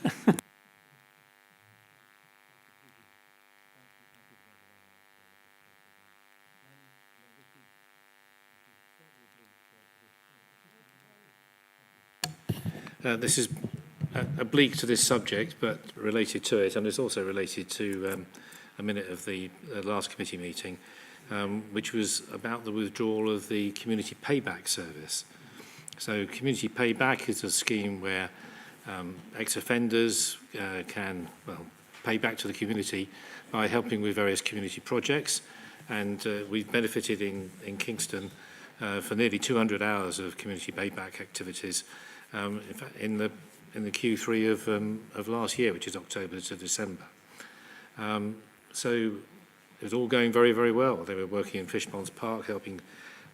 [SPEAKER 5] This is oblique to this subject, but related to it, and it's also related to a minute of the last committee meeting, which was about the withdrawal of the community payback service. So community payback is a scheme where ex-offenders can pay back to the community by helping with various community projects, and we've benefited in Kingston for nearly 200 hours of community payback activities in fact, in the Q3 of last year, which is October to December. So it was all going very, very well. They were working in Fishponds Park, helping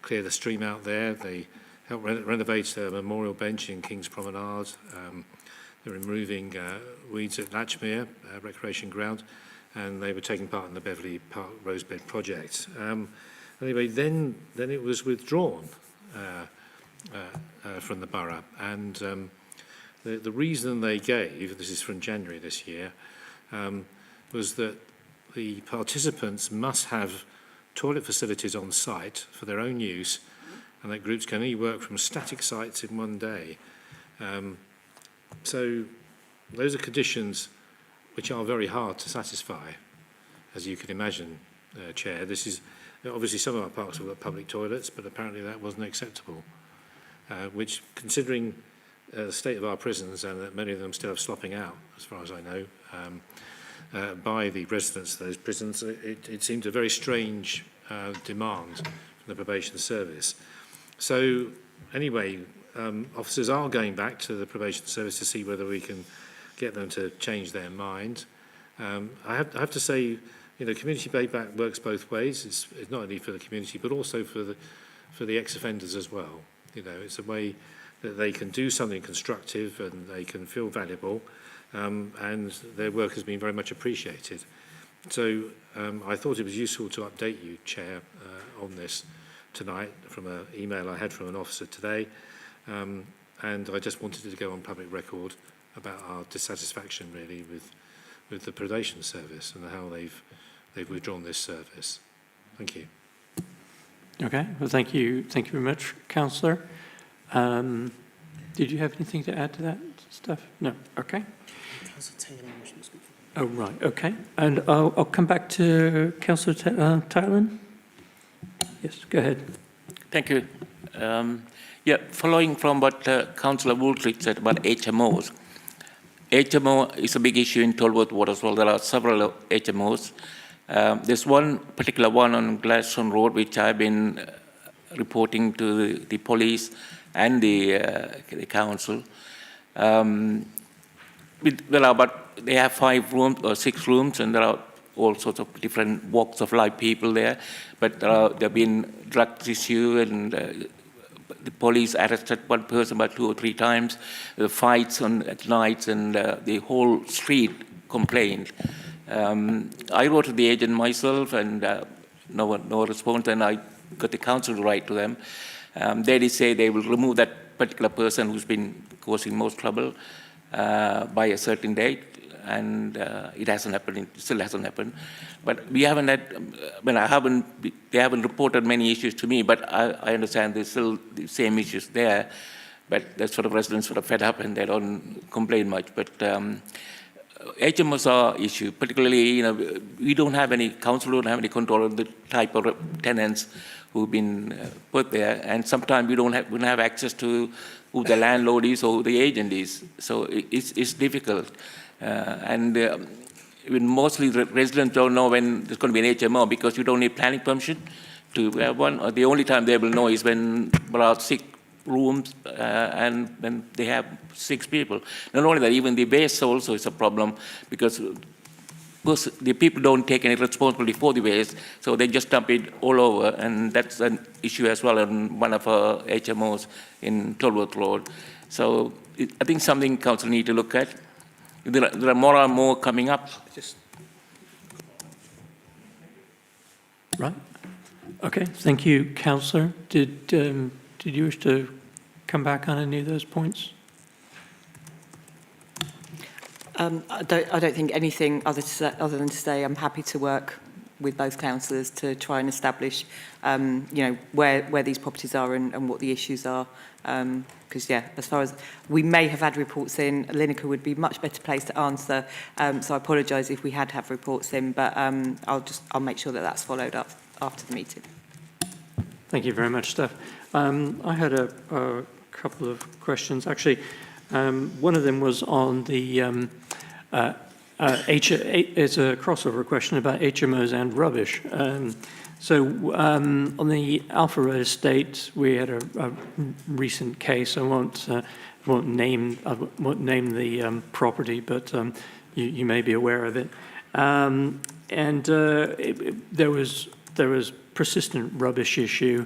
[SPEAKER 5] clear the stream out there. They helped renovate a memorial bench in King's Promenade. They were removing weeds at Latchmere Recreation Ground, and they were taking part in the Beverley Park Rosebed project. Anyway, then it was withdrawn from the borough, and the reason they gave, this is from January this year, was that the participants must have toilet facilities on site for their own use, and that groups can only work from static sites in one day. So those are conditions which are very hard to satisfy, as you can imagine, Chair. This is obviously some of our parks have got public toilets, but apparently that wasn't acceptable, which, considering the state of our prisons and that many of them still have slopping out, as far as I know, by the residents of those prisons, it seemed a very strange demand from the probation service. So anyway, officers are going back to the probation service to see whether we can get them to change their mind. I have to say, you know, community payback works both ways. It's not only for the community, but also for the ex-offenders as well. You know, it's a way that they can do something constructive and they can feel valuable, and their work has been very much appreciated. So I thought it was useful to update you, Chair, on this tonight from an email I had from an officer today, and I just wanted to go on public record about our dissatisfaction really with the probation service and how they've withdrawn this service. Thank you.
[SPEAKER 1] Okay, well, thank you very much, Councillor. Did you have anything to add to that stuff? No. Okay. Oh, right. Okay. And I'll come back to Councillor Tylan. Yes, go ahead.
[SPEAKER 14] Thank you. Yeah, following from what Councillor Wooltrich said about HMOs. HMO is a big issue in Tolworth Ward as well. There are several HMOs. There's one particular one on Gladstone Road, which I've been reporting to the police and the council. They have 5 rooms or 6 rooms, and there are all sorts of different walks of life people there. But there have been drug issue, and the police arrested one person about 2 or 3 times. The fights at night, and the whole street complained. I wrote to the agent myself, and no response, and I got the council to write to them. They did say they will remove that particular person who's been causing most trouble by a certain date, and it hasn't happened. It still hasn't happened. But we haven't had. They haven't reported many issues to me. But I understand there's still the same issues there. But that's sort of residents sort of fed up and they don't complain much. But HMOs are an issue, particularly, you know, we don't have any, council don't have any control of the type of tenants who've been put there, and sometimes we don't have access to who the landlord is or who the agent is. So it's difficult, and even mostly the residents don't know when there's going to be an HMO because you don't need planning permission to have one. Or the only time they will know is when there are 6 rooms and when they have 6 people. Not only that, even the waste also is a problem because the people don't take any responsibility for the waste, so they just dump it all over, and that's an issue as well in one of our HMOs in Tolworth Road. So I think something council need to look at. There are more and more coming up.
[SPEAKER 1] Right. Okay. Thank you, Councillor. Did you wish to come back on any of those points?
[SPEAKER 19] I don't think anything other than to say I'm happy to work with both councillors to try and establish, you know, where these properties are and what the issues are. Because yeah, as far as we may have had reports in, Lineker would be much better placed to answer. So I apologise if we had reports in, but I'll make sure that that's followed up after the meeting.
[SPEAKER 1] Thank you very much, Steph. I had a couple of questions. Actually, one of them was on the it's a crossover question about HMOs and rubbish. So on the Alpha Road estate, we had a recent case. I won't name the property, but you may be aware of it. There was persistent rubbish issue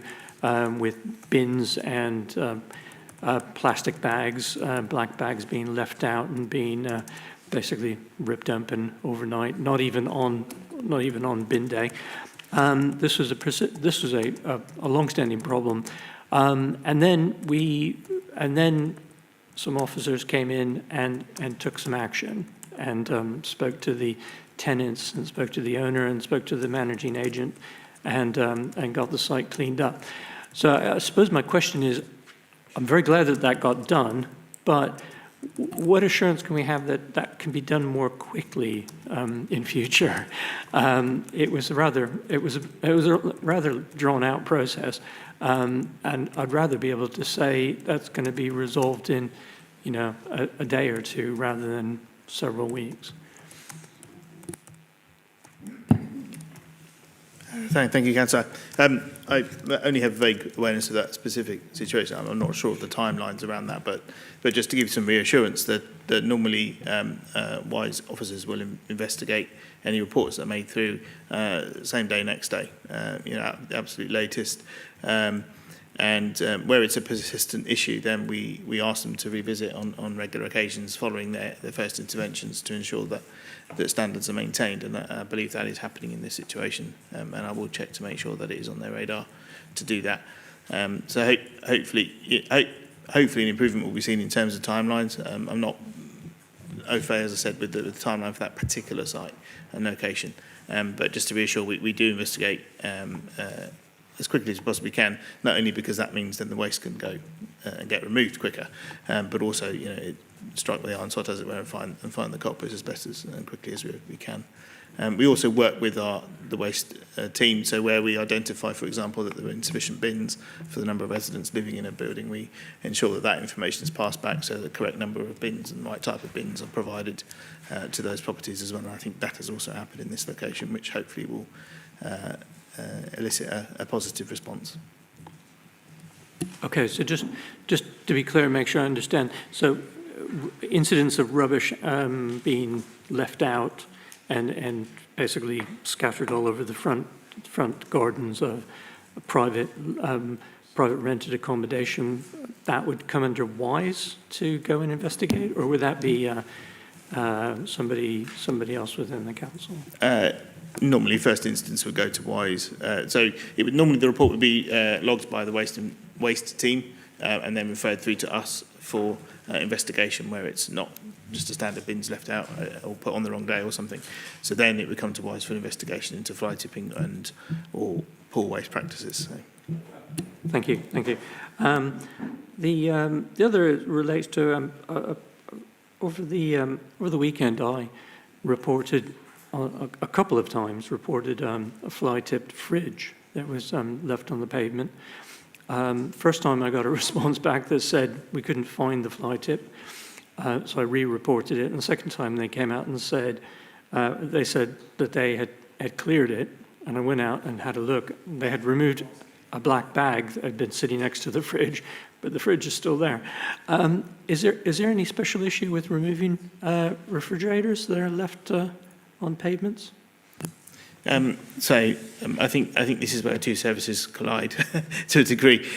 [SPEAKER 1] with bins and plastic bags, black bags being left out and being basically ripped open overnight, not even on bin day. This was a long-standing problem, and then some officers came in and took some action and spoke to the tenants and spoke to the owner and spoke to the managing agent and got the site cleaned up. So I suppose my question is, I'm very glad that got done, but what assurance can we have that that can be done more quickly in future? It was a rather drawn out process, and I'd rather be able to say that's going to be resolved in, you know, a day or two rather than several weeks.
[SPEAKER 20] Thank you, Councillor. I only have vague awareness of that specific situation. I'm not sure of the timelines around that, but just to give you some reassurance that normally WISE officers will investigate any reports that are made through same day, next day, you know, at the absolute latest. And where it's a persistent issue, then we ask them to revisit on regular occasions following their first interventions to ensure that standards are maintained, and I believe that is happening in this situation, and I will check to make sure that it is on their radar to do that. So hopefully an improvement will be seen in terms of timelines. I'm not au fait, as I said, with the timeline for that particular site and location, but just to reassure, we do investigate as quickly as we possibly can, not only because that means then the waste can go and get removed quicker, but also, you know, strike the iron sort, as it were, and find the culprits as best as quickly as we can. We also work with the waste team, so where we identify, for example, that there are insufficient bins for the number of residents living in a building, we ensure that that information is passed back so the correct number of bins and the right type of bins are provided to those properties as well. And I think that has also happened in this location, which hopefully will elicit a positive response.
[SPEAKER 1] Okay, so just to be clear and make sure I understand, so incidents of rubbish being left out and basically scattered all over the front gardens of private rented accommodation, that would come under WISE to go and investigate, or would that be somebody else within the council?
[SPEAKER 20] Normally, first instance would go to WISE. So it would normally the report would be logged by the waste team and then referred through to us for investigation where it's not just a standard bins left out or put on the wrong day or something. So then it would come to WISE for investigation into fly tipping and or poor waste practices. So.
[SPEAKER 1] Thank you. The other relates to over the weekend I reported a couple of times a fly-tipped fridge that was left on the pavement. First time I got a response back that said we couldn't find the fly tip, so I re-reported it. And the second time they came out and said, they said that they had cleared it, and I went out and had a look. They had removed a black bag that had been sitting next to the fridge, but the fridge is still there. Is there any special issue with removing refrigerators that are left on pavements?
[SPEAKER 20] I think this is where two services collide to a degree.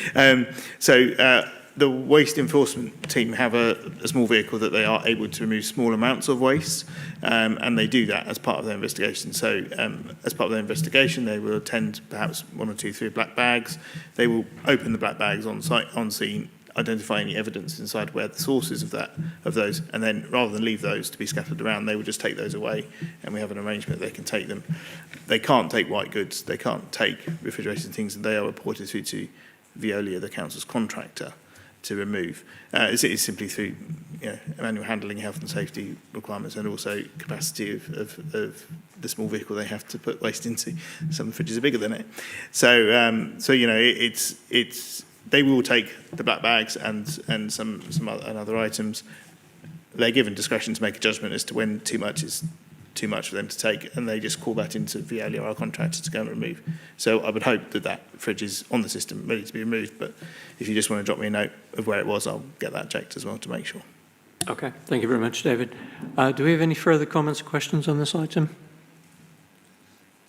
[SPEAKER 20] The waste enforcement team have a small vehicle that they are able to remove small amounts of waste, and they do that as part of their investigation. So as part of their investigation, they will attend perhaps 1 or 2, 3 black bags. They will open the black bags on site, on scene, identify any evidence inside where the sources of those, and then rather than leave those to be scattered around, they will just take those away, and we have an arrangement they can take them. They can't take white goods, they can't take refrigerators and things, and they are reported through to Veolia, the council's contractor, to remove. It is simply through manual handling, health and safety requirements, and also capacity of the small vehicle they have to put waste into. Some fridges are bigger than it. It's they will take the black bags and some other items. They're given discretion to make a judgment as to when too much is too much for them to take, and they just call that into Veolia, our contractor, to go and remove. So I would hope that fridge is on the system, ready to be removed, but if you just want to drop me a note of where it was, I'll get that checked as well to make sure.
[SPEAKER 1] Okay, thank you very much, David. Do we have any further comments or questions on this item?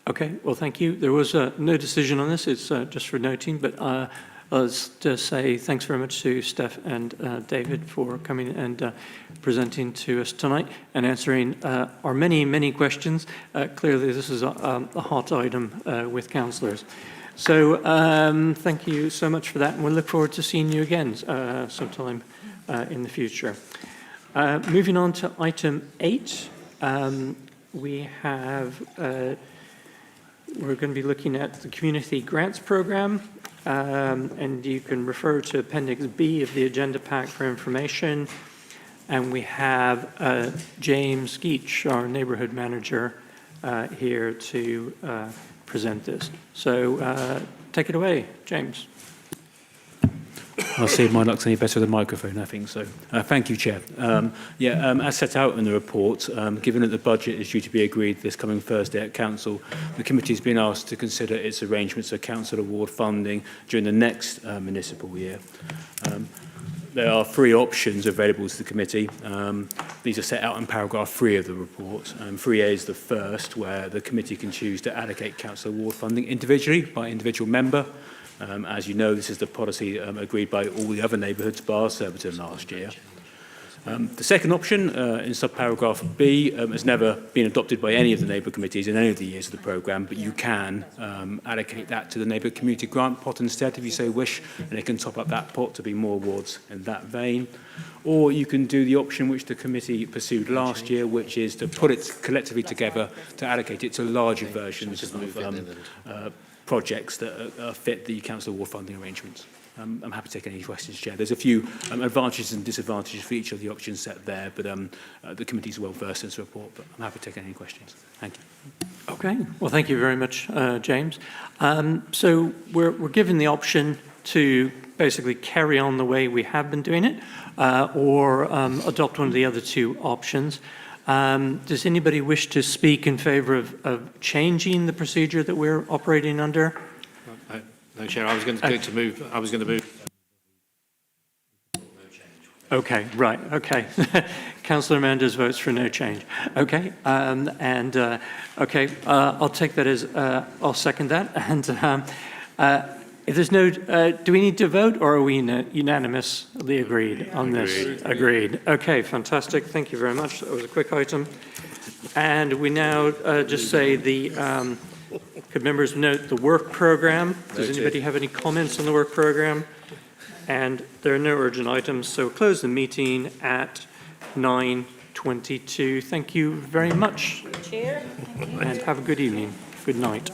[SPEAKER 1] Okay, well, thank you. There was no decision on this, it's just for noting, but let's just say thanks very much to Steph and David for coming and presenting to us tonight and answering our many questions. Clearly, this is a hot item with councillors. So thank you so much for that, and we'll look forward to seeing you again sometime in the future. Moving on to item 8, we have we're going to be looking at the Community Grants Programme. And you can refer to Appendix B of the agenda pack for information. And we have James Geach, our neighbourhood manager, here to present this. So take it away, James.
[SPEAKER 7] I'll see if my luck's any better with the microphone, I think so. Thank you, Chair. As set out in the report, given that the budget is due to be agreed this coming Thursday at Council, the committee has been asked to consider its arrangements for Council Award funding during the next municipal year. There are three options available to the committee. These are set out in paragraph 3 of the report. 3A is the first, where the committee can choose to allocate Council Award funding individually by individual member. As you know, this is the policy agreed by all the other neighbourhoods, bar Surbiton last year. The second option, in subparagraph B, has never been adopted by any of the neighbourhood committees in any of the years of the programme, but you can allocate that to the neighbourhood community grant pot instead, if you so wish, and it can top up that pot to be more awards in that vein. Or you can do the option which the committee pursued last year, which is to put it collectively together to allocate it to larger versions of projects that fit the council award funding arrangements. I'm happy to take any questions, Chair. There's a few advantages and disadvantages for each of the options set there, but the committee's well versed in this report, but I'm happy to take any questions. Thank you.
[SPEAKER 1] Okay, well, thank you very much, James. So we're given the option to basically carry on the way we have been doing it, or adopt one of the other two options. Does anybody wish to speak in favour of changing the procedure that we're operating under?
[SPEAKER 5] No, Chair, I was going to move.
[SPEAKER 1] Okay, right, okay. Councillor Manders votes for no change. Okay, I'll take that as, I'll second that. And if there's no, do we need to vote, or are we unanimously agreed on this? Agreed. Okay, fantastic. Thank you very much. That was a quick item. And we now just say the, could members note the work programme? Does anybody have any comments on the work programme? And there are no urgent items, so close the meeting at 9:22. Thank you very much.
[SPEAKER 3] Chair.
[SPEAKER 1] And have a good evening. Good night.